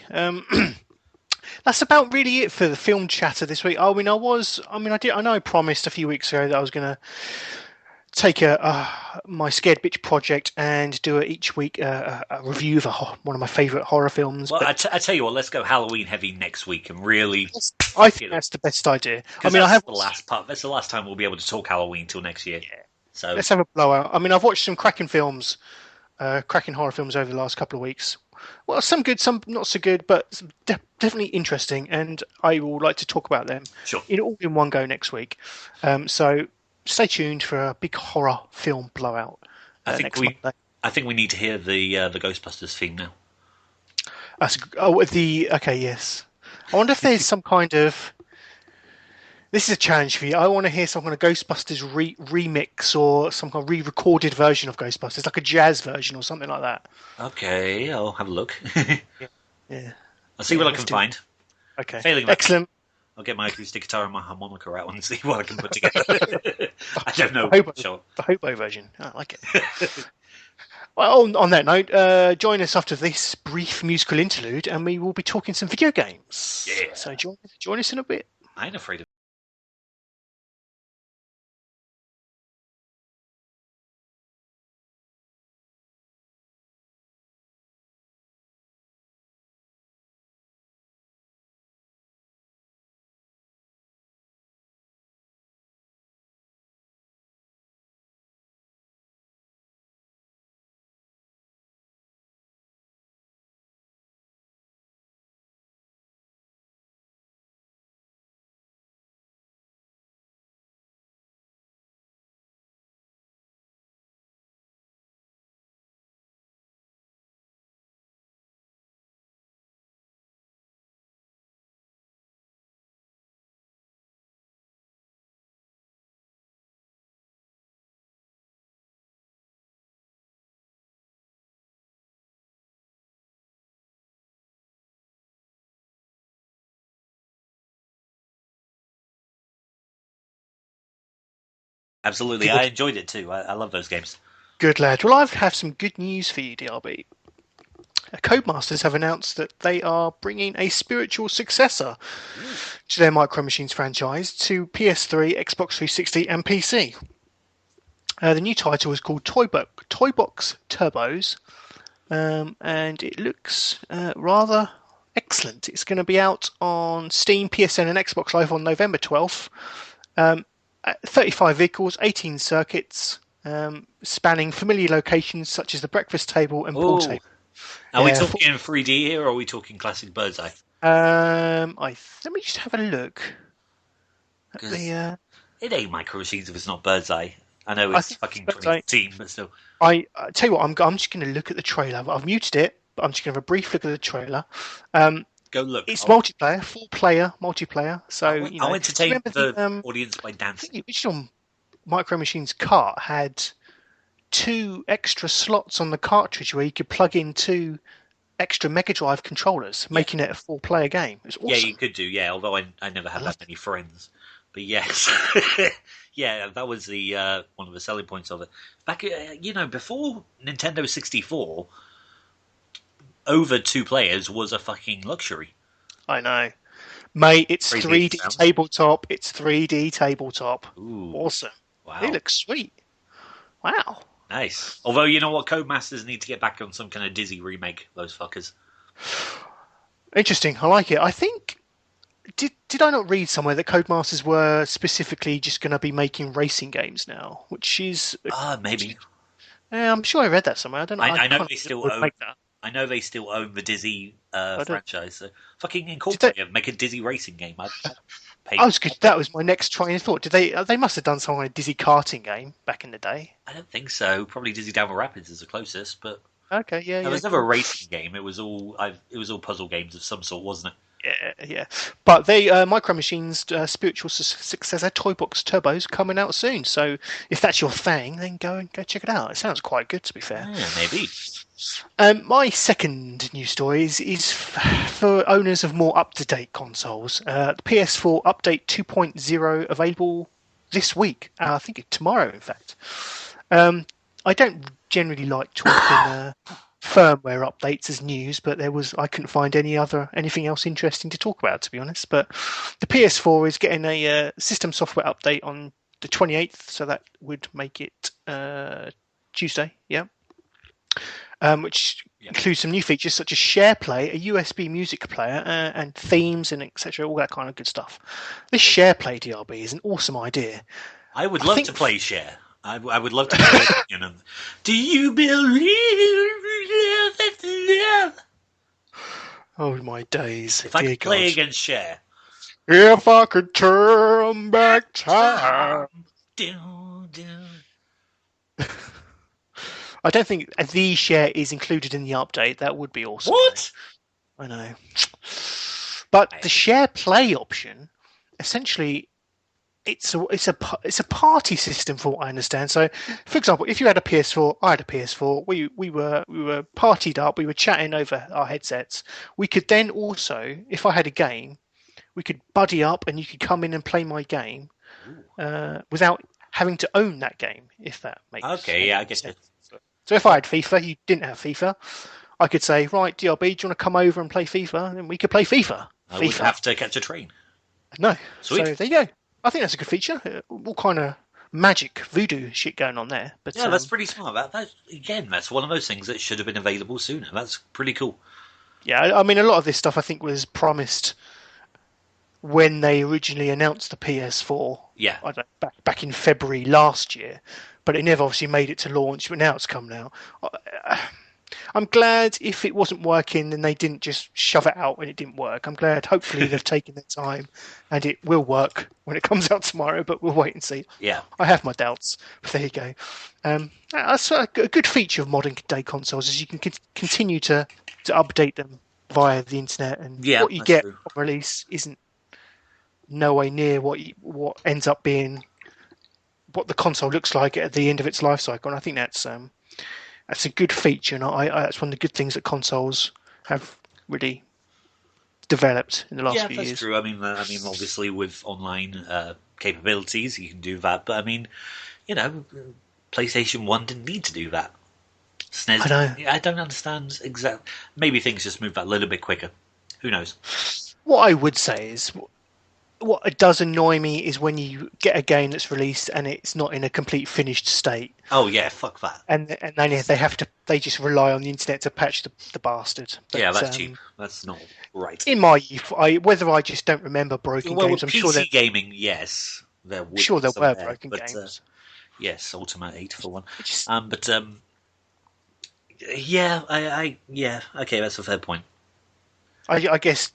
That's about really it for the film chatter this week. I know I promised a few weeks ago that I was going to take my Scared Bitch project and do it each week a review of one of my favourite horror films. Well, I tell you what, let's go Halloween heavy next week and really. I think that's the best idea. That's the last part. That's the last time we'll be able to talk Halloween till next year. Yeah. So let's have a blowout. I mean, I've watched some cracking films, cracking horror films over the last couple of weeks. Well, some good, some not so good, but definitely interesting, and I would like to talk about them. Sure. All in one go next week. So stay tuned for a big horror film blowout. I think we need to hear the Ghostbusters theme now. Okay, yes. I wonder if there's some kind of. This is a challenge for you. I want to hear some kind of Ghostbusters remix or some kind of re-recorded version of Ghostbusters, like a jazz version or something like that. Okay, I'll have a look. Yeah, yeah, I'll see yeah. what I Let's can do it. find. Okay, Failing that, excellent. I'll get my acoustic guitar and my harmonica out and see what I can put together. I don't The know. hobo, Sure. the hobo version. I like it. Well, on that note, join us after this brief musical interlude, and we will be talking some video games. Yeah. So join us in a bit. I ain't afraid of. Absolutely, I Good, enjoyed it too. I love those games. good lad. Well, I have some good news for you, DRB. Codemasters have announced that they are bringing a spiritual successor to their Micro Machines franchise to PS3, Xbox 360, and PC. The new title is called Toybox Turbos, and it looks rather excellent. It's going to be out on Steam, PSN, and Xbox Live on November 12th. 35 vehicles, 18 circuits, spanning familiar locations such as the breakfast table and pool Oh, table. are we Yeah, talking in 3D here, or are we talking classic bird's eye? let me just have a look at Because the. it ain't Micro Machines if it's not bird's eye. I know I it's think fucking that's right. 2014, but still. I tell you what, I'm just going to look at the trailer. I've muted it, but I'm just going to have a brief look at the trailer. Go look. It's multiplayer, 4-player multiplayer. So I'll do you entertain remember the the audience by I think dancing. the original Micro Machines cart had 2 extra slots on the cartridge where you could plug in 2 extra Mega Drive controllers, Yeah. making it a 4-player game. It's Yeah, awesome. you could do. Yeah, although I never I had that loved many friends. But yes, yeah, that was the one of the selling points of it. Back, before Nintendo 64, over 2 players was a fucking luxury. I know. Mate, it's Crazy as it 3D sounds. tabletop. It's 3D tabletop. Ooh, Awesome. It wow, looks sweet. Wow. nice. Although you know what, Codemasters need to get back on some kind of Dizzy remake. Those fuckers. Interesting. I like it. I think did I not read somewhere that Codemasters were specifically just going to be making racing games now, which is Maybe. yeah, I'm sure I read that somewhere. I don't know. I I know can't they think it still would own. make that. I know they still own the Dizzy I don't. franchise. So fucking Did they? incorporate it. Make a Dizzy racing game. I'd pay. I was good. That was my next train of thought. Did they? They must have done some kind of Dizzy karting game back in the day. I don't think so. Probably Dizzy Down the Rapids is the closest, but Okay, yeah, there yeah, was never a cool. racing game. It was all puzzle games of some sort, wasn't it? Yeah, yeah. But they Micro Machines' spiritual successor, Toybox Turbos, coming out soon. So if that's your thing, then go check it out. It sounds quite good, to be fair. Yeah, maybe. My second news story is for owners of more up-to-date consoles. The PS4 Update 2.0 available this week. I think tomorrow, in fact. I don't generally like talking firmware updates as news, but I couldn't find anything else interesting to talk about, to be honest. But the PS4 is getting a system software update on the 28th, so that would make it Tuesday. Yeah. Which includes some new features such as SharePlay, a USB music player, and themes and etc. All that kind of good stuff. This SharePlay DRB is an awesome idea. I would I love think to play Share. I would love to play it. Do you believe that's love? Oh my days, If I dear could play God! against Share. If I could turn back time. Down, down. I don't think the share is included in the update. That would be awesome, though. What? I know. But the share play option, essentially, it's a party system, for what I understand. So, for example, if you had a PS4, I had a PS4. We were partied up. We were chatting over our headsets. We could then also, if I had a game, we could buddy up, and you could come in and play my game without having to own that game. If that makes Okay, yeah, I get it. So if I had FIFA, you didn't have FIFA, I could say, right, DRB, do you want to come over and play FIFA? And we could play FIFA. I wouldn't have to catch a train. No. Sweet. So there you go. I think that's a good feature. All kind of magic voodoo shit going on there. But yeah, that's pretty smart. That's one of those things that should have been available sooner. That's pretty cool. Yeah, I mean, a lot of this stuff I think was promised when they originally announced the PS4. Yeah. I don't know, back in February last year, but it never obviously made it to launch. But now it's come now. I'm glad if it wasn't working, then they didn't just shove it out when it didn't work. I'm glad. Hopefully they've taken their time and it will work when it comes out tomorrow. But we'll wait and see. Yeah. I have my doubts. But there you go. That's a good feature of modern day consoles is you can continue to update them via the internet, and what you get on release isn't nowhere near what ends up being what the console looks like at the end of its life cycle. And I think that's a good feature, and that's one of the good things that consoles have really developed in the last few years. Yeah, that's true. I mean, obviously with online capabilities, you can do that. But I mean, PlayStation 1 didn't need to do that. SNES, I know. I don't understand exactly. Maybe things just moved that a little bit quicker. Who knows? What I would say is, what does annoy me is when you get a game that's released and it's not in a complete finished state. Oh yeah, fuck that. And then they just rely on the internet to patch the bastard. But, yeah, that's cheap. That's not right. In my youth, whether I just don't remember broken games, I'm PC sure that gaming, yes, there were broken games. Yes, Ultima 8 for one. Yeah, okay, that's a fair point. I guess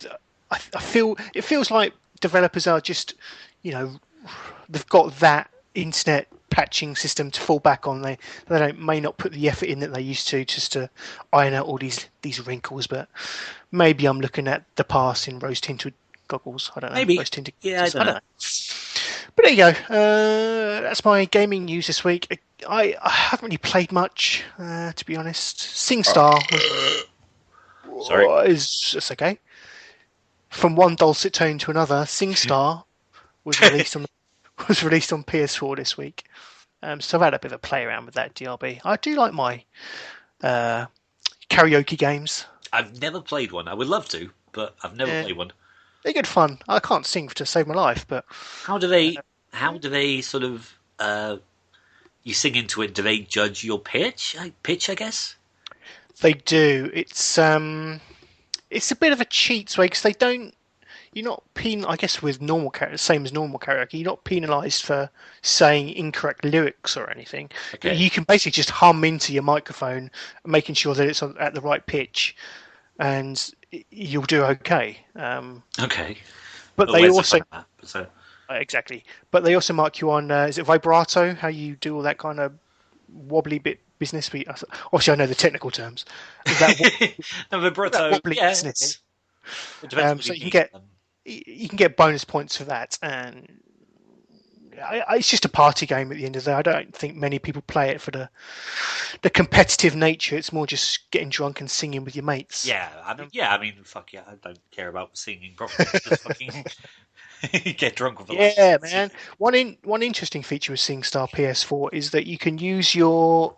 I feel it feels like developers are just, they've got that internet patching system to fall back on. They may not put the effort in that they used to just to iron out all these wrinkles. But maybe I'm looking at the past in rose-tinted goggles. I don't know. Maybe. Rose-tinted goggles. Yeah, I don't know. But there you go. That's my gaming news this week. I haven't really played much, to be honest. SingStar. Sorry. It's okay. From one dulcet tone to another, SingStar was released on PS4 this week. So I've had a bit of a play around with that, DRB. I do like my karaoke games. I've never played one. I would love to, but I've never played one. They're good fun. I can't sing to save my life, but how do they sort of you sing into it? Do they judge your pitch? I guess they do. It's a bit of a cheat way because they don't. You're not I guess with normal same as normal karaoke, you're not penalised for saying incorrect lyrics or anything. Okay. You can basically just hum into your microphone, making sure that it's at the right pitch, and you'll do okay. Okay. But they also exactly. But they also mark you on is it vibrato? How you do all that kind of wobbly bit business? Obviously, I know the technical terms. Is that vibrato? That wobbly business. Okay. So you can get bonus points for that, and it's just a party game at the end of the day. I don't think many people play it for the competitive nature. It's more just getting drunk and singing with your mates. Yeah, I mean, fuck yeah, I don't care about singing properly. Just fucking get drunk with the lights. Man. One interesting feature with SingStar PS4 is that you can use your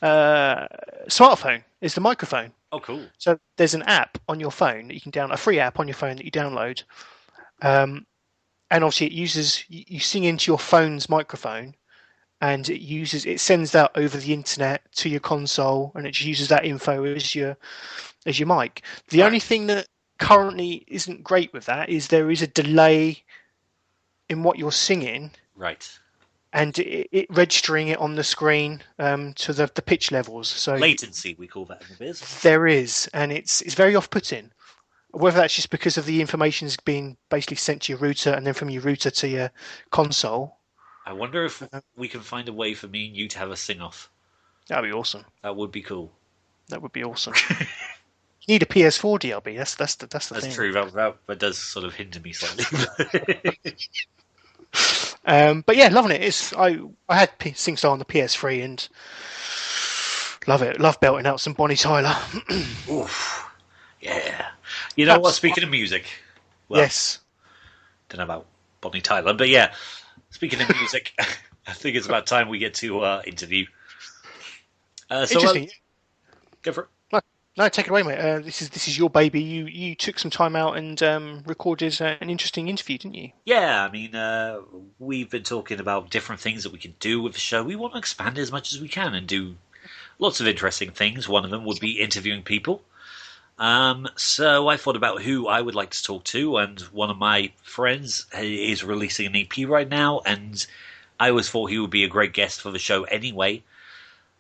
smartphone as the microphone. Oh, cool. So there's an app on your phone that you can download, a free app on your phone that you download. And obviously you sing into your phone's microphone, and it sends that over the internet to your console, and it just uses that info as your mic. The only thing that currently isn't great with that is there is a delay in what you're singing. Right. And it registering it on the screen to the pitch levels. So latency, we call that in the biz. There is, and it's very off-putting. Whether that's just because of the information's being basically sent to your router, and then from your router to your console. I wonder if we can find a way for me and you to have a sing-off. That'd be awesome. That would be cool. That would be awesome. You need a PS4 DLB. That's the That's thing. true. That does sort of hinder me slightly. But yeah, loving it. I had SingStar on the PS3 and love it. Love belting out some Bonnie Tyler. Oof. Yeah. You know what? Speaking of music, well, yes. Don't know about Bonnie Tyler, but yeah. Speaking of music, I think it's about time we get to interview. Interesting. Go for it. No, take it away, mate. This is your baby. You took some time out and recorded an interesting interview, didn't you? Yeah, I mean, we've been talking about different things that we can do with the show. We want to expand as much as we can and do lots of interesting things. One of them would be interviewing people. So I thought about who I would like to talk to, and one of my friends is releasing an EP right now, and I always thought he would be a great guest for the show anyway.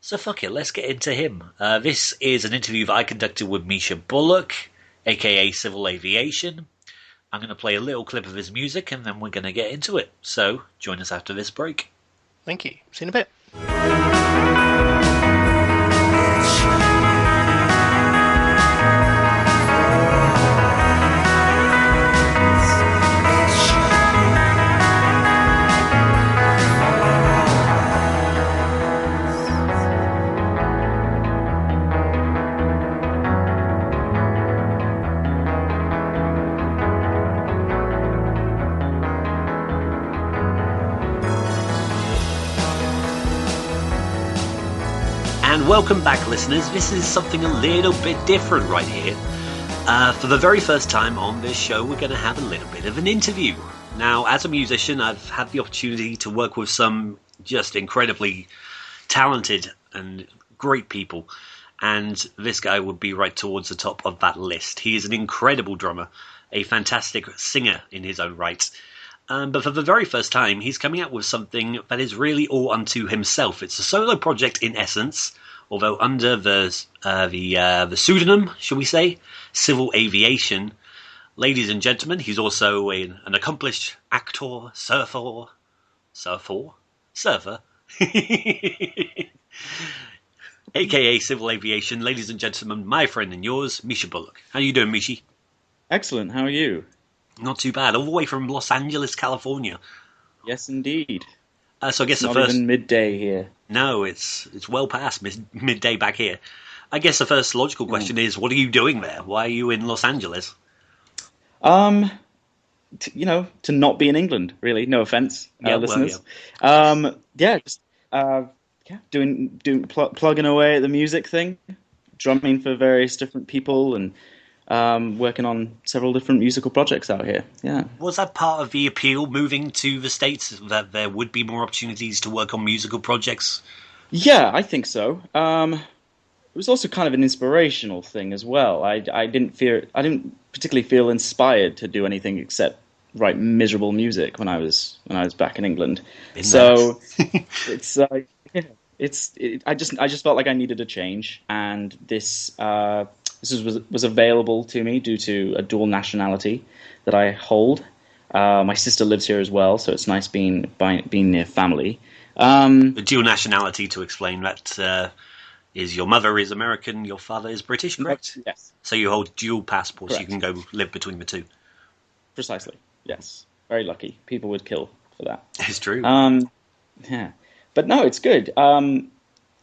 So fuck it, let's get into him. This is an interview that I conducted with Misha Bullock, aka Civil Aviation. I'm going to play a little clip of his music and then we're going to get into it. So join us after this break. Thank you. See you in a bit. And welcome back, listeners. This is something a little bit different right here. For the very first time on this show, we're going to have a little bit of an interview. Now, as a musician, I've had the opportunity to work with some just incredibly talented and great people. And this guy would be right towards the top of that list. He is an incredible drummer, a fantastic singer in his own right. But for the very first time, he's coming out with something that is really all unto himself. It's a solo project in essence, although under the pseudonym, shall we say, Civil Aviation. Ladies and gentlemen, he's also an accomplished actor, surfer, aka Civil Aviation. Ladies and gentlemen, my friend and yours, Misha Bullock. How you doing, Mishi? Excellent. How are you? Not too bad. All the way from Los Angeles, California. Yes, indeed. So I guess it's not even midday here. No, it's well past midday back here. I guess the first logical question is, what are you doing there? Why are you in Los Angeles? To not be in England, really. No offense, listeners. Well, yeah. Plugging away at the music thing, drumming for various different people, and working on several different musical projects out here. Yeah. Was that part of the appeal, moving to the States, that there would be more opportunities to work on musical projects? Yeah, I think so. It was also kind of an inspirational thing as well. I didn't particularly feel inspired to do anything except write miserable music when I was back in England. So I just felt like I needed a change, and this was available to me due to a dual nationality that I hold. My sister lives here as well, so it's nice being near family. The dual nationality, to explain that, is your mother is American, your father is British, correct? Yes. So you hold dual passports, correct. You can go live between the two. Precisely, yes. Very lucky. People would kill for that. It's true. Yeah. But no, it's good. LA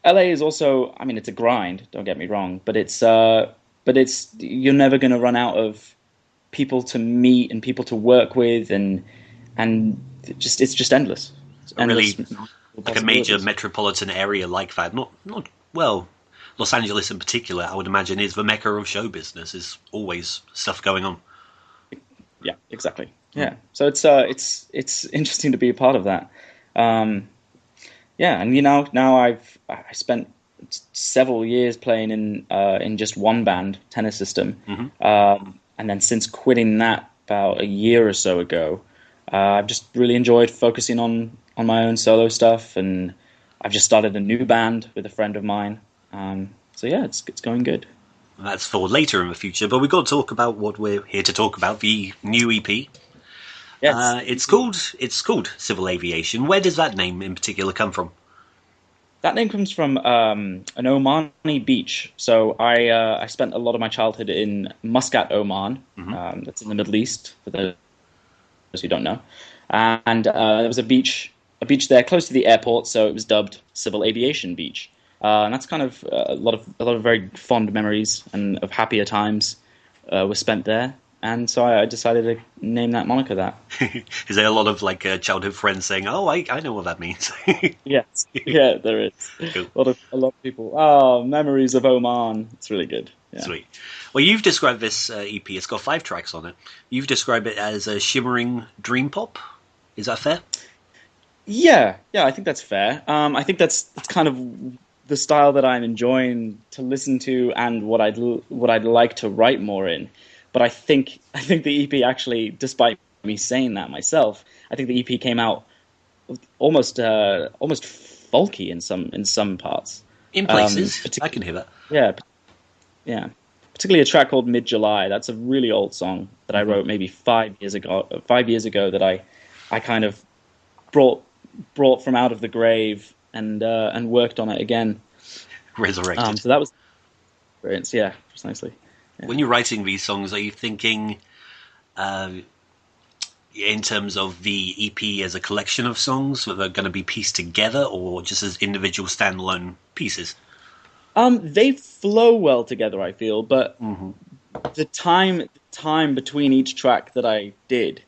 is also, I mean, it's a grind, don't get me wrong, but it's you're never going to run out of people to meet and people to work with, and it's just endless. It's endless. Really, like a major metropolitan area like that. Well, Los Angeles in particular, I would imagine, is the mecca of show business. There's always stuff going on. Yeah, exactly. Yeah, so it's interesting to be a part of that. Yeah, and now I spent several years playing in just one band, Tenor System, and then since quitting that about a year or so ago, I've just really enjoyed focusing on my own solo stuff, and I've just started a new band with a friend of mine. So yeah, it's going good. That's for later in the future, but we've got to talk about what we're here to talk about, the new EP. Yeah, it's called Civil Aviation. Where does that name in particular come from? That name comes from an Omani beach. So I spent a lot of my childhood in Muscat, Oman. That's in the Middle East, for those who don't know. And there was a beach there close to the airport, so it was dubbed Civil Aviation Beach. And that's kind of a lot of very fond memories and of happier times were spent there. And so I decided to name that moniker that. Is there a lot of like childhood friends saying, "Oh, I know what that means"? Yes, yeah, there is. Cool. A lot of people. Oh, memories of Oman. It's really good. Yeah. Sweet. Well, you've described this EP. It's got 5 tracks on it. You've described it as a shimmering dream pop. Is that fair? Yeah, I think that's fair. I think that's kind of the style that I'm enjoying to listen to, and what I'd like to write more in. But I think the EP actually, despite me saying that myself, I think the EP came out almost folky in some parts. In places, I can hear that. Yeah. Particularly a track called Mid July. That's a really old song that I wrote maybe 5 years ago. 5 years ago that I kind of brought from out of the grave and worked on it again. Resurrected. So that was experience. Yeah, precisely. Yeah. When you're writing these songs, are you thinking in terms of the EP as a collection of songs that are going to be pieced together, or just as individual standalone pieces? They flow well together, I feel, but the time between each track that I did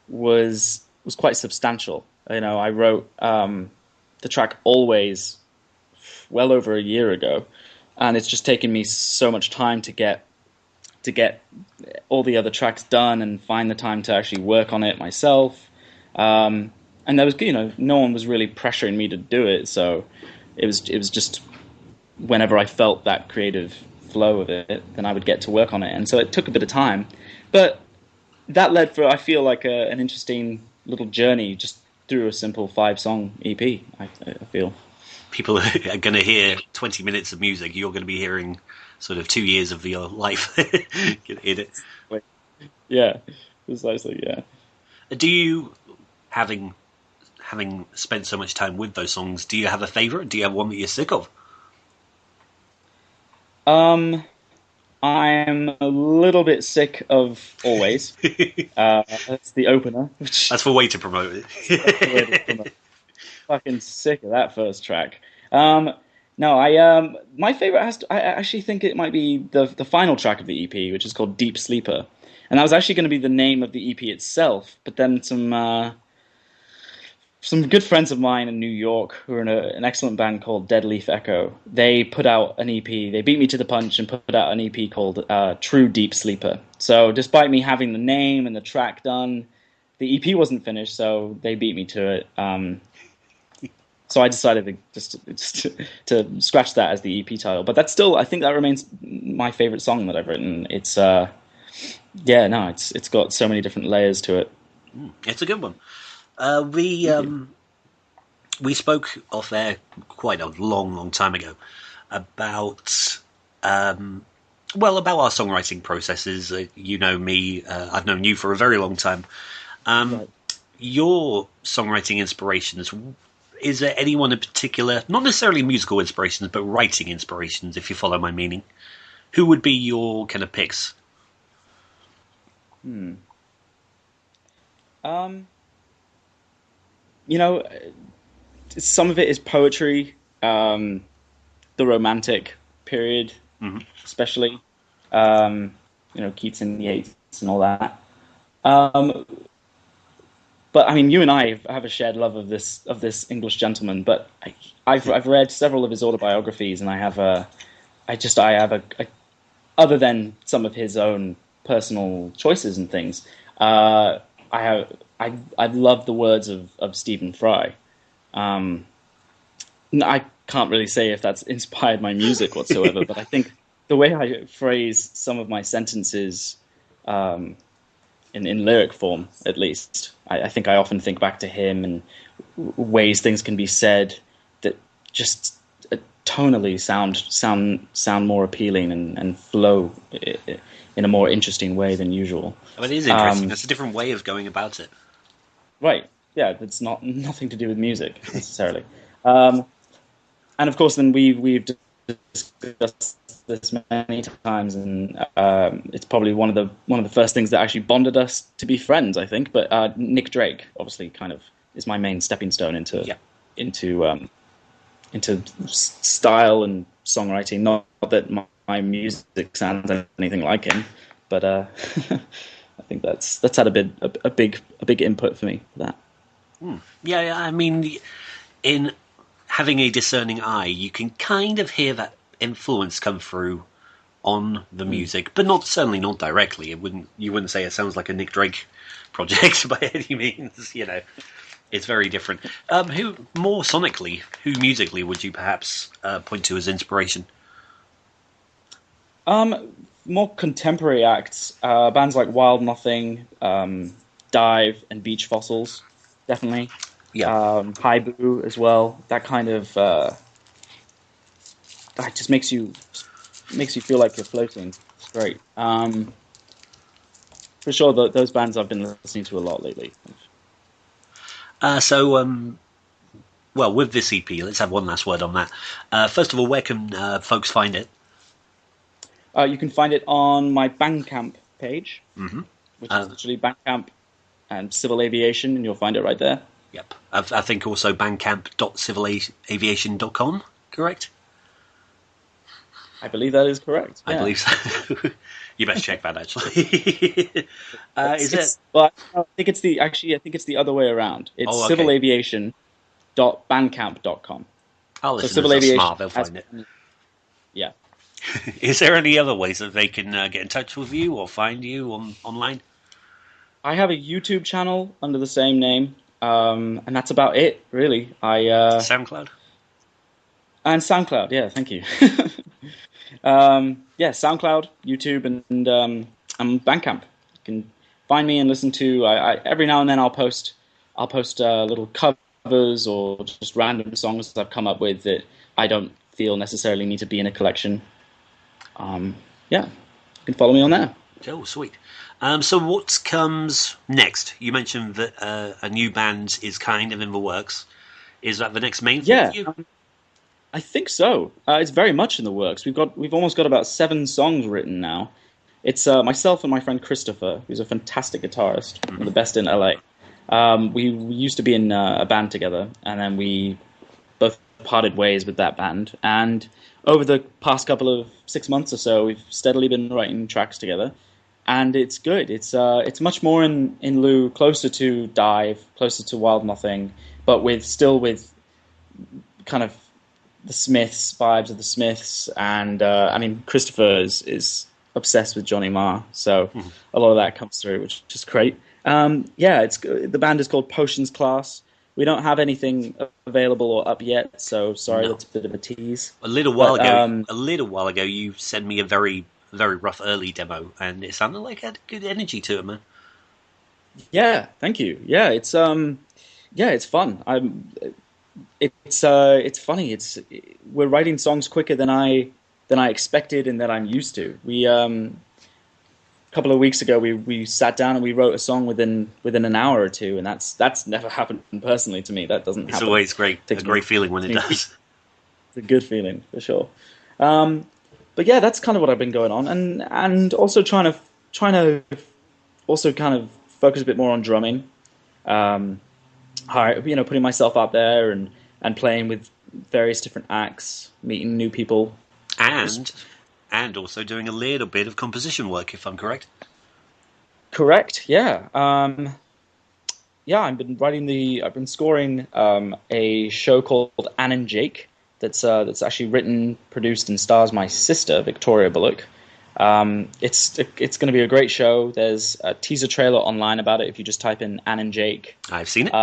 was quite substantial. You know, I wrote the track Always well over a year ago, and it's just taken me so much time to get all the other tracks done and find the time to actually work on it myself. And there was, no one was really pressuring me to do it, so it was just whenever I felt that creative flow of it, then I would get to work on it. And so it took a bit of time, but that led for, I feel like, an interesting little journey just through a simple 5-song EP, I feel. People are going to hear 20 minutes of music. You're going to be hearing sort of 2 years of your life in it. Yeah, precisely, yeah. Do you, having spent so much time with those songs, do you have a favourite? Do you have one that you're sick of? I'm a little bit sick of Always. That's the opener. That's the way to promote it. Fucking sick of that first track. No, my favorite I actually think it might be the final track of the EP, which is called Deep Sleeper, and that was actually going to be the name of the EP itself. But then some good friends of mine in New York who are in an excellent band called Dead Leaf Echo, they put out an EP. They beat me to the punch and put out an EP called True Deep Sleeper. So despite me having the name and the track done, the EP wasn't finished, so they beat me to it. So I decided to just to scratch that as the EP title. But that's still, I think that remains my favorite song that I've written. It's it's got so many different layers to it. It's a good one. We spoke off air quite a long time ago about about our songwriting processes. You know me, I've known you for a very long time. Right. Your songwriting inspirations, is there anyone in particular, not necessarily musical inspirations, but writing inspirations, if you follow my meaning? Who would be your kind of picks? Some of it is poetry, the romantic period, especially, Keats and Yeats and all that. But I mean, you and I have a shared love of this English gentleman. But I've read several of his autobiographies, and I have a other than some of his own personal choices and things, I love the words of Stephen Fry. I can't really say if that's inspired my music whatsoever, but I think the way I phrase some of my sentences, in lyric form, at least, I think I often think back to him and ways things can be said that just tonally sound more appealing and flow in a more interesting way than usual. Oh, it is interesting. It's a different way of going about it. Right. Yeah, it's nothing to do with music necessarily. and of course, then we've discussed this many times, and it's probably one of the first things that actually bonded us to be friends, I think. But Nick Drake, obviously, kind of is my main stepping stone into style and songwriting. Not that my music sounds anything like him, but I think that's had a big input for me for that. Yeah, I mean, in having a discerning eye, you can kind of hear that influence come through on the music, but certainly not directly. You wouldn't say it sounds like a Nick Drake project by any means. It's very different. Who musically would you perhaps point to as inspiration? More contemporary acts, bands like Wild Nothing, Dive, and Beach Fossils, definitely. Yeah. Haibu as well. That kind of that just makes you feel like you're floating. It's great. For sure, those bands I've been listening to a lot lately. Well, with this EP, let's have one last word on that. First of all, where can folks find it? You can find it on my Bandcamp page, which is literally Bandcamp and Civil Aviation, and you'll find it right there. Yep. I think also bandcamp.civilaviation.com, correct? I believe that is correct. I believe so. You best check that, actually. Well, I think it's the other way around. It's civilaviation.bandcamp.com. Our listeners are smart, they'll find it. Yeah. Is there any other ways that they can get in touch with you or find you online? I have a YouTube channel under the same name, and that's about it, really. SoundCloud? And SoundCloud, yeah, thank you. SoundCloud, YouTube, and Bandcamp. You can find me and listen to. Every now and then I'll post little covers or just random songs that I've come up with that I don't feel necessarily need to be in a collection. You can follow me on there. Oh, sweet. So what comes next? You mentioned that a new band is kind of in the works. Is that the next main thing for you? I think so. It's very much in the works. We've almost got about 7 songs written now. It's myself and my friend Christopher, who's a fantastic guitarist, one of the best in LA. We used to be in a band together, and then we both parted ways with that band. And over the past couple of 6 months or so, we've steadily been writing tracks together, and it's good. It's much more in lieu, closer to Dive, closer to Wild Nothing, but still with kind of the Smiths, vibes of the Smiths, and Christopher is obsessed with Johnny Marr, so a lot of that comes through, which is great. The band is called Potions Class. We don't have anything available or up yet, so sorry, that's a bit of a tease. A little while ago, you sent me a very, very rough early demo, and it sounded like it had good energy to it, man. Yeah, thank you. Yeah, it's fun. It's funny. We're writing songs quicker than I expected and that I'm used to. We a couple of weeks ago we sat down and we wrote a song within an hour or two, and that's never happened personally to me. That doesn't happen. It's always great. It's a great feeling when it does. It's a good feeling for sure. But yeah, that's kind of what I've been going on, and also trying to also kind of focus a bit more on drumming. Putting myself out there and playing with various different acts, meeting new people, and also doing a little bit of composition work, if I'm correct. Correct. Yeah. I've been scoring a show called Anne and Jake that's actually written, produced, and stars my sister Victoria Bullock. It's going to be a great show. There's a teaser trailer online about it if you just type in Anne and Jake. I've seen it.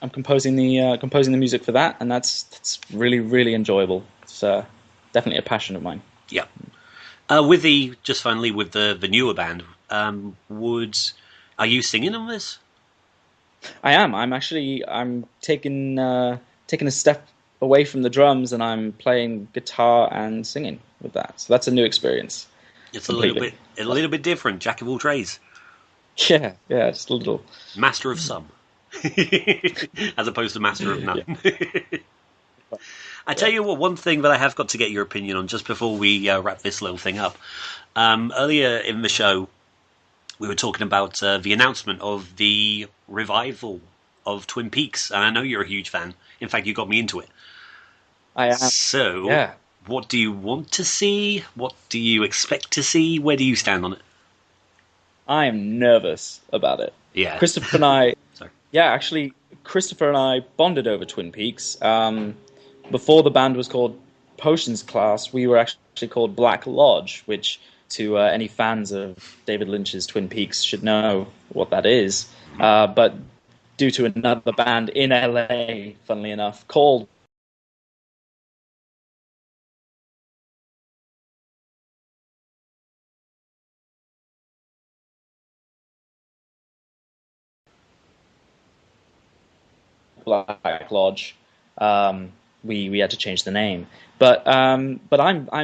I'm composing the music for that, and that's really, really enjoyable. It's definitely a passion of mine. Yeah. With the newer band, are you singing on this? I am. I'm taking a step away from the drums, and I'm playing guitar and singing with that. So that's a new experience. It's a little bit different. Jack of all trades. Yeah, just a little. Master of some, as opposed to master of none. I tell you what, one thing that I have got to get your opinion on just before we wrap this little thing up. Earlier in the show, we were talking about the announcement of the revival of Twin Peaks, and I know you're a huge fan. In fact, you got me into it. I am. So, what do you want to see? What do you expect to see? Where do you stand on it? I am nervous about it. Yeah. Christopher and I... Sorry. Yeah, actually, Christopher and I bonded over Twin Peaks. Before the band was called Potions Class, we were actually called Black Lodge, which to any fans of David Lynch's Twin Peaks should know what that is. But due to another band in LA, funnily enough, called Black Lodge, we had to change the name. But I'm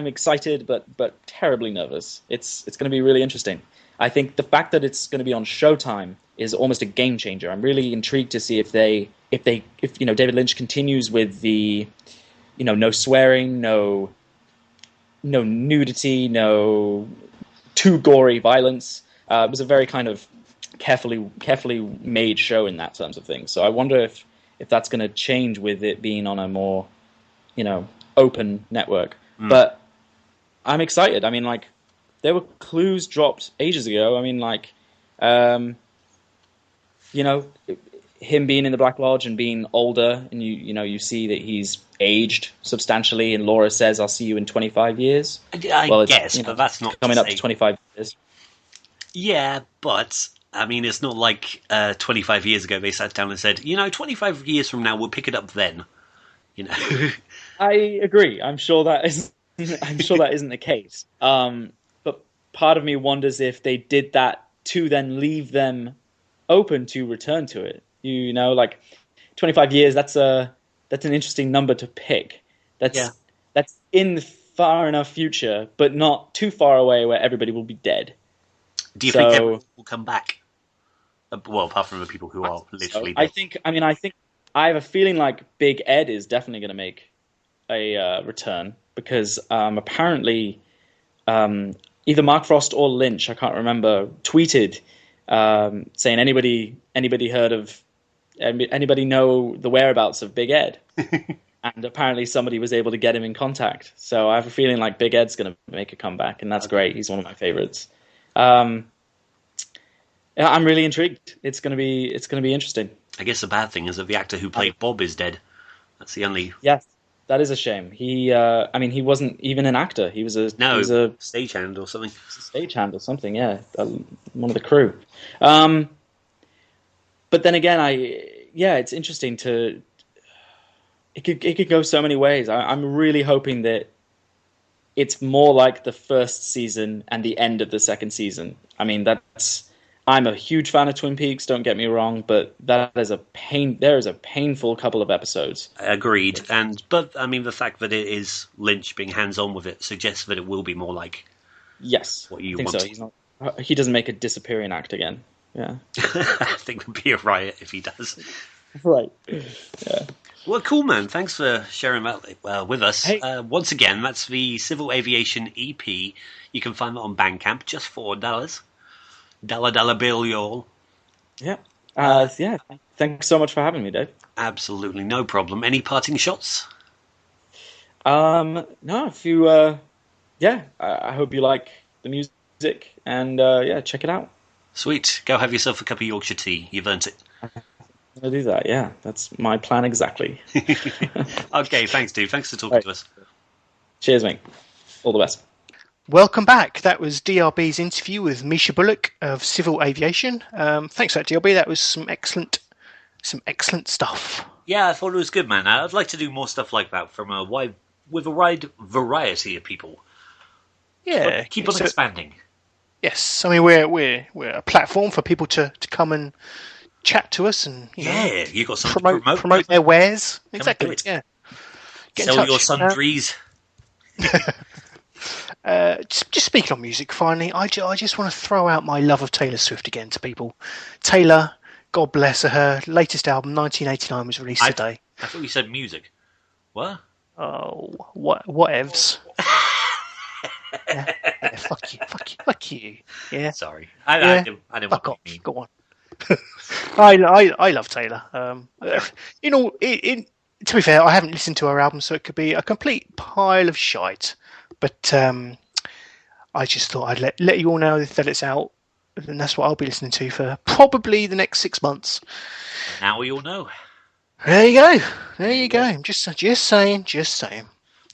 excited, but terribly nervous. It's going to be really interesting. I think the fact that it's going to be on Showtime is almost a game changer. I'm really intrigued to see if David Lynch continues with the no swearing, no nudity, no too gory violence. It was a very kind of carefully made show in that terms of things. So I wonder if that's going to change with it being on a more open network. But I'm excited. I mean, like, there were clues dropped ages ago. I mean, like, him being in the Black Lodge and being older, and you see that he's aged substantially, and Laura says, "I'll see you in 25 years." I guess, but that's not coming up to 25 years. Yeah, but I mean, it's not like 25 years ago they sat down and said, 25 years from now we'll pick it up then. I agree. I'm sure that isn't the case. But part of me wonders if they did that to then leave them open to return to it. Like 25 years. That's an interesting number to pick. That's in the far enough future, but not too far away where everybody will be dead. Do you think everyone will come back? Well, apart from the people who are literally dead. I have a feeling like Big Ed is definitely going to make a return, because apparently either Mark Frost or Lynch, I can't remember, tweeted saying anybody know the whereabouts of Big Ed? And apparently somebody was able to get him in contact. So I have a feeling like Big Ed's going to make a comeback, and that's great. He's one of my favorites. I'm really intrigued. It's going to be interesting. I guess the bad thing is that the actor who played Bob is dead. That's the only... Yes, that is a shame. He wasn't even an actor. He was a stagehand or something. Stagehand or something, yeah. One of the crew. But then again, it's interesting to... It could go so many ways. I'm really hoping that it's more like the first season and the end of the second season. I mean, I'm a huge fan of Twin Peaks, don't get me wrong, but there is a painful couple of episodes. Agreed. But I mean, the fact that it is Lynch being hands-on with it suggests that it will be more like what you want. So. He doesn't make a disappearing act again. Yeah. I think there'd be a riot if he does. Right. Yeah. Well, cool, man. Thanks for sharing that with us. Hey. Once again, that's the Civil Aviation EP. You can find that on Bandcamp, just $4. Dollar bill, y'all. Yeah. Thanks so much for having me, Dave. Absolutely, no problem. Any parting shots? No, if you... I hope you like the music, and check it out. Sweet. Go have yourself a cup of Yorkshire tea. You've earned it. I'm going to do that, yeah. That's my plan exactly. Okay, thanks, dude. Thanks for talking to us. Cheers, mate. All the best. Welcome back. That was DRB's interview with Misha Bullock of Civil Aviation. Thanks for that, DRB. That was some excellent stuff. Yeah, I thought it was good, man. I'd like to do more stuff like that from a wide variety of people. Yeah, keep on expanding. Yes, I mean we're a platform for people to come and chat to us and you got something to promote their wares. Come exactly. Yeah. Sell your sundries. Just speaking on music, finally, I just want to throw out my love of Taylor Swift again to people. Taylor, God bless her, latest album, 1989, was released today. I thought you said music. What? Oh, whatevs. Yeah, fuck you. Yeah, Sorry, yeah. I didn't Fuck want off. to be mean. Go on. I love Taylor. To be fair, I haven't listened to her album, so it could be a complete pile of shite. But I just thought I'd let you all know that it's out, and that's what I'll be listening to for probably the next 6 months. Now we all know. There you go. There you go. Just saying.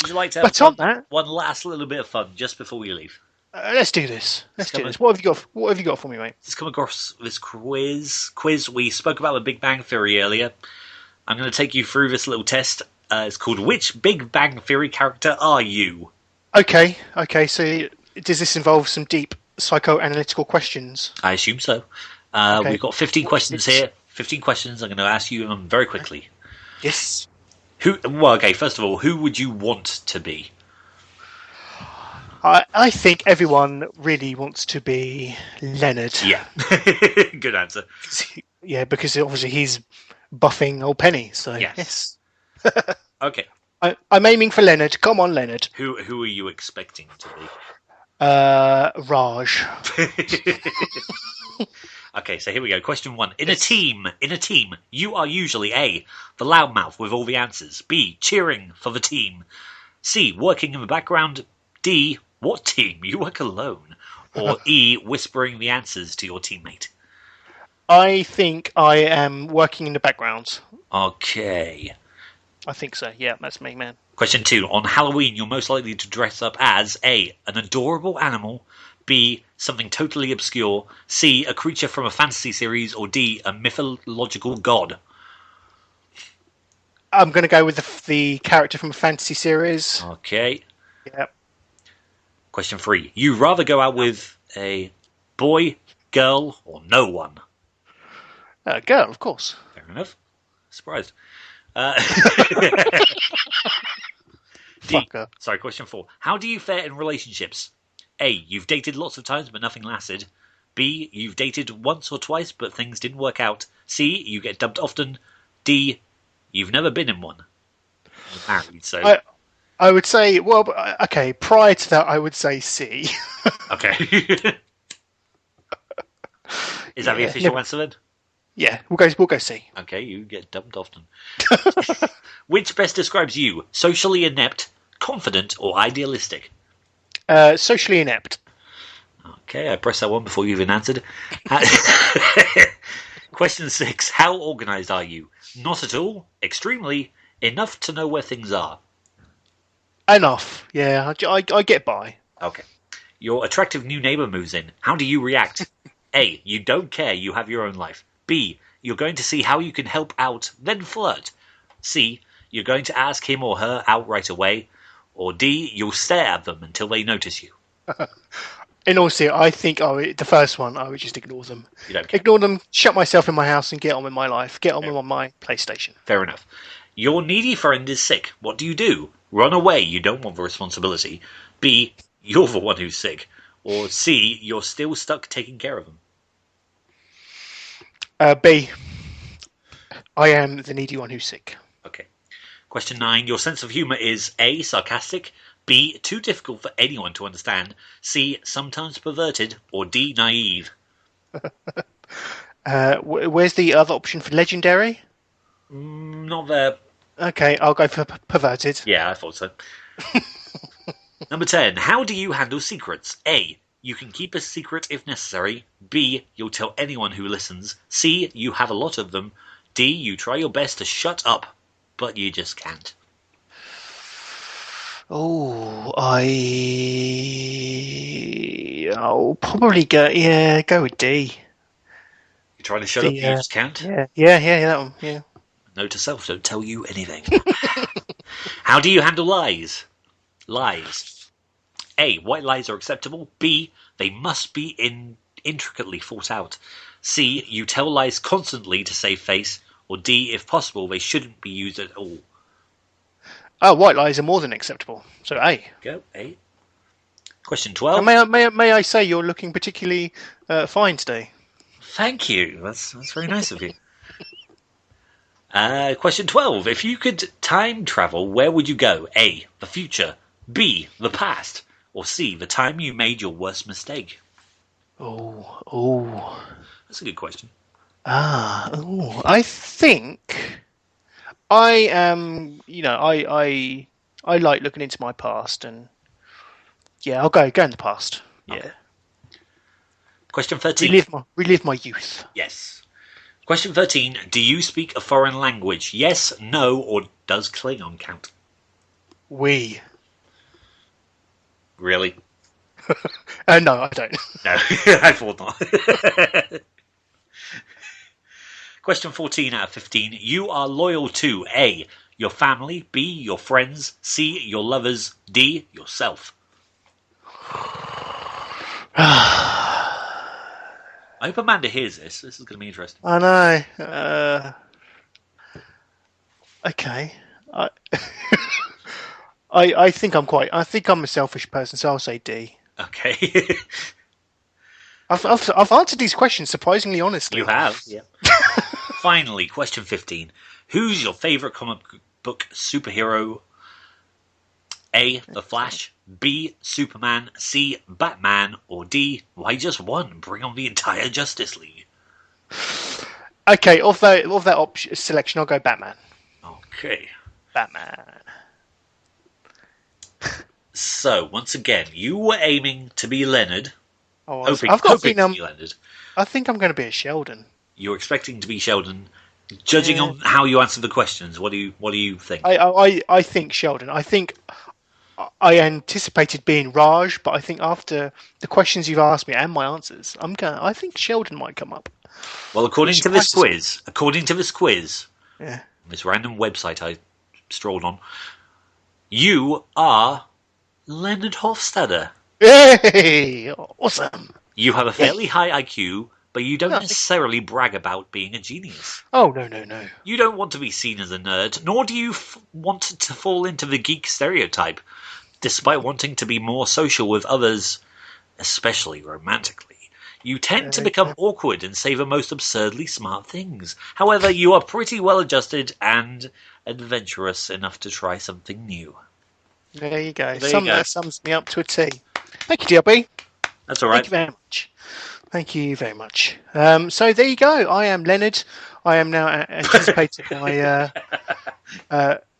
Would you like to have But on that, one last little bit of fun just before we leave? let's do this. What have you got? What have you got for me, mate? Just come across this quiz. We spoke about the Big Bang Theory earlier. I'm going to take you through this little test. It's called "Which Big Bang Theory character are you?" Okay. So does this involve some deep psychoanalytical questions? I assume so. Okay. We've got 15 questions here. 15 questions. I'm going to ask you them very quickly. Yes. First of all, who would you want to be? I think everyone really wants to be Leonard. Yeah. Good answer. Yeah, because obviously he's buffing old Penny. So yes. Okay. I'm aiming for Leonard. Come on, Leonard. Who are you expecting to be? Raj. Okay, so here we go. Question 1. In a team, you are usually A, the loudmouth with all the answers. B, cheering for the team. C, working in the background. D, what team? You work alone. Or E, whispering the answers to your teammate. I think I am working in the background. Okay. I think so. Yeah, that's me, man. Question 2. On Halloween, you're most likely to dress up as A, an adorable animal. B, something totally obscure. C, a creature from a fantasy series. Or D, a mythological god. I'm going to go with the character from a fantasy series. Okay. Yep. Question 3. You rather go out with a boy, girl, or no one? Girl, of course. Fair enough. Surprised. Fucker. Sorry, question 4. How do you fare in relationships? A, you've dated lots of times but nothing lasted. B, you've dated once or twice but things didn't work out. C, you get dumped often. D, you've never been in one. You're married, so... I would say, well, okay, prior to that, I would say C. Okay. Is that the official answer then? Yeah, we'll go C. Okay, you get dumped often. Which best describes you? Socially inept, confident, or idealistic? Socially inept. Okay, I pressed that one before you even answered. Question 6. How organised are you? Not at all, extremely, enough to know where things are. Enough. Yeah, I get by. Okay. Your attractive new neighbour moves in. How do you react? A, you don't care, you have your own life. B, you're going to see how you can help out, then flirt. C, you're going to ask him or her out right away. Or D, you'll stare at them until they notice you. In all seriousness, I think the first one, I would just ignore them. You don't care. Ignore them, shut myself in my house and get on with my life. Get on with my PlayStation. Fair enough. Your needy friend is sick. What do? Run away, you don't want the responsibility. B, you're the one who's sick. Or C, you're still stuck taking care of them. B, I am the needy one who's sick. Okay. Question 9. Your sense of humour is A, sarcastic. B, too difficult for anyone to understand. C, sometimes perverted. Or D, naive. Where's the other option for legendary? Not there. Okay, I'll go for perverted. Yeah, I thought so. Number 10. How do you handle secrets? A, you can keep a secret if necessary. B, you'll tell anyone who listens. C, you have a lot of them. D, you try your best to shut up, but you just can't. Oh, I'll probably go with D. You're trying to shut up, you just can't? Yeah, that one, yeah. Note to self, don't tell you anything. How do you handle lies? Lies. A, white lies are acceptable. B, they must be intricately thought out. C, you tell lies constantly to save face. Or D, if possible, they shouldn't be used at all. Oh, white lies are more than acceptable. So A. Go, A. Question 12. And may I say you're looking particularly fine today? Thank you. That's very nice of you. Question 12. If you could time travel, where would you go? A, the future. B, the past. Or C, the time you made your worst mistake? Oh. That's a good question. I think I am. I like looking into my past, and yeah, I'll go in the past. Yeah, Okay. Question 13. relive my youth. Yes. Question 13. Do you speak a foreign language? Yes, no, or does Klingon count? We. Really? No, I don't. No, I thought not. Question 14 out of 15. You are loyal to A, your family, B, your friends, C, your lovers, D, yourself. I hope Amanda hears this. This is going to be interesting. I know. Okay. I think I'm a selfish person, so I'll say D. Okay. I've answered these questions surprisingly honestly. You have, yeah. Finally, question 15. Who's your favourite comic book superhero? A, The Flash, B, Superman, C, Batman, or D, why just one? Bring on the entire Justice League. Okay, of that selection, I'll go Batman. Okay. Batman. So, once again, you were aiming to be Leonard. Hoping I've got to be Leonard. I think I'm going to be a Sheldon. You're expecting to be Sheldon. Judging on how you answer the questions, what do you think? I think Sheldon. I think I anticipated being Raj, but I think after the questions you've asked me and my answers, I think Sheldon might come up. Well, according to this quiz, yeah, this random website I strolled on, you are Leonard Hofstadter. Hey, awesome! You have a fairly high IQ, but you don't necessarily brag about being a genius. Oh, no. You don't want to be seen as a nerd, nor do you want to fall into the geek stereotype, despite wanting to be more social with others, especially romantically. You tend to become awkward and say the most absurdly smart things. However, you are pretty well adjusted and adventurous enough to try something new. There you go. There you go. That sums me up to a T. Thank you, DLB. That's all right. Thank you very much. Thank you very much. So there you go. I am Leonard. I am now anticipating my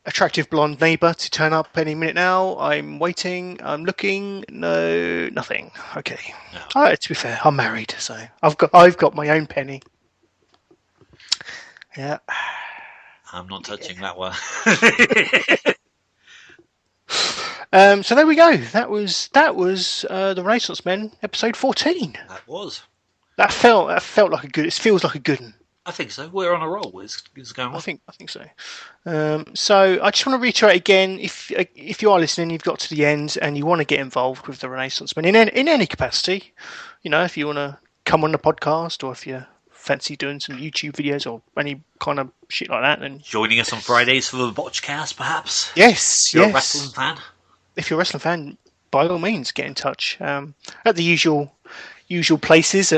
attractive blonde neighbour to turn up any minute now. I'm waiting. I'm looking. No, nothing. Okay. No. To be fair, I'm married, so I've got my own penny. Yeah. I'm not touching that one. So there we go. That was the Renaissance Men episode 14. That was. That felt like a good. It feels like a good one. I think so. We're on a roll. It's going well. I think so. So I just want to reiterate again: if you are listening, you've got to the end, and you want to get involved with the Renaissance Men in any capacity, if you want to come on the podcast, or if you fancy doing some YouTube videos or any kind of shit like that, then joining us on Fridays for the Botchcast, perhaps. Yes, You're a wrestling fan. If you're a wrestling fan, by all means, get in touch at the usual places.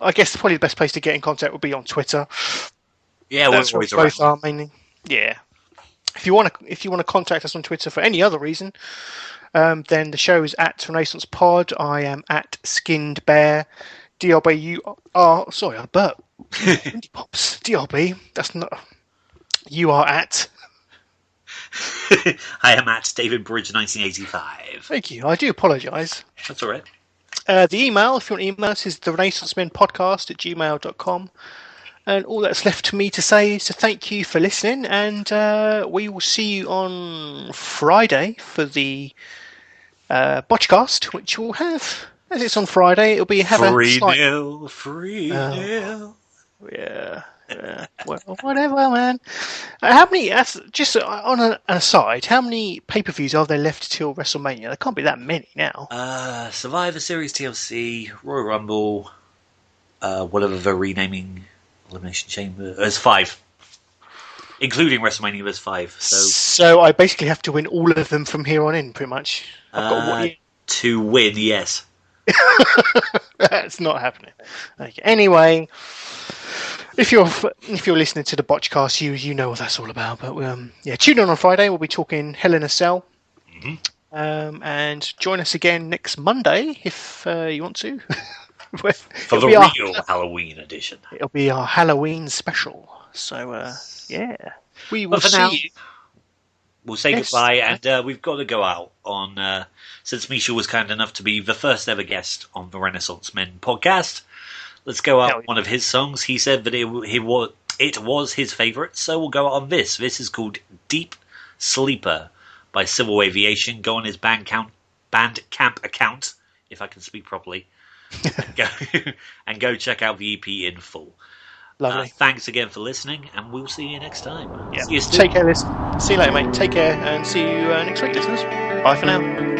I guess probably the best place to get in contact would be on Twitter. Yeah, that's we're where both are mainly. Yeah. If you want to contact us on Twitter for any other reason, then the show is at Renaissance Pod. I am at Skinned Bear. DRB, you are. Sorry, I burped. Indie Pops. DRB. That's not. You are at. I am at David Bridge 1985. Thank you. I do apologise. That's all right. The email, if you want to email us, is therenaissancemenpodcast@gmail.com. And all that's left to me to say is to thank you for listening, and we will see you on Friday for the Botchcast, which will have, as it's on Friday, it'll be free nil. Yeah. Well, whatever, man. How many? Just on an aside, how many pay-per-views are there left till WrestleMania? There can't be that many now. Survivor Series, TLC, Royal Rumble, whatever the renaming Elimination Chamber. There's 5, including WrestleMania. There's 5. So I basically have to win all of them from here on in, pretty much. I've got to win. Yes. That's not happening. Okay. Anyway. If you're listening to the Botchcast, you know what that's all about. But tune in on Friday. We'll be talking Hell in a Cell. And join us again next Monday if you want to. For the real Halloween edition. It'll be our Halloween special. So, we will see you. We'll say goodbye, and we've got to go out on, since Misha was kind enough to be the first ever guest on the Renaissance Men podcast. Let's go out on one of his songs. He said that it was his favourite, so we'll go out on this. This is called Deep Sleeper by Civil Aviation. Go on his Bandcamp account, if I can speak properly, and go check out the EP in full. Lovely. Thanks again for listening, and we'll see you next time. Yeah. See you soon. Take care, listeners. See you later, mate. Take care, and see you next week, listeners. Bye for now.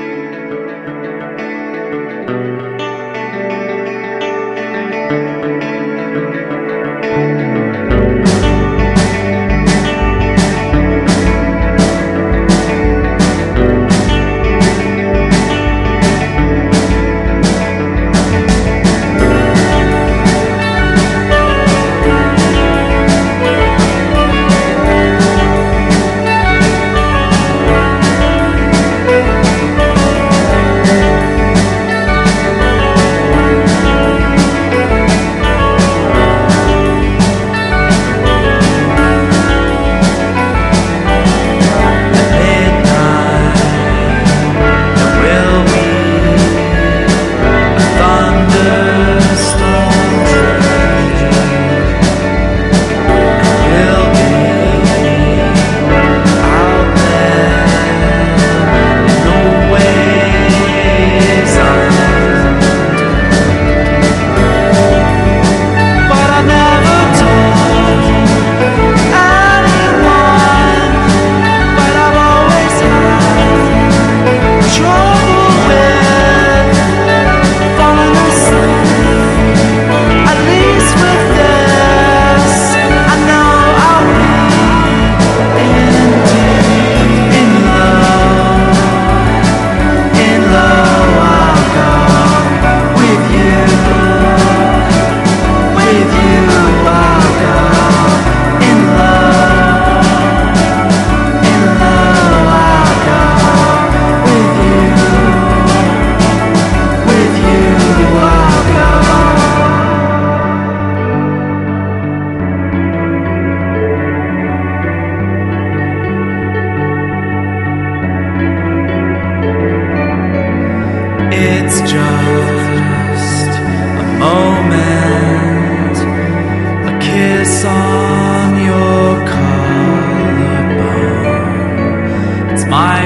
My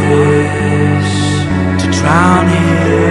wish to drown here.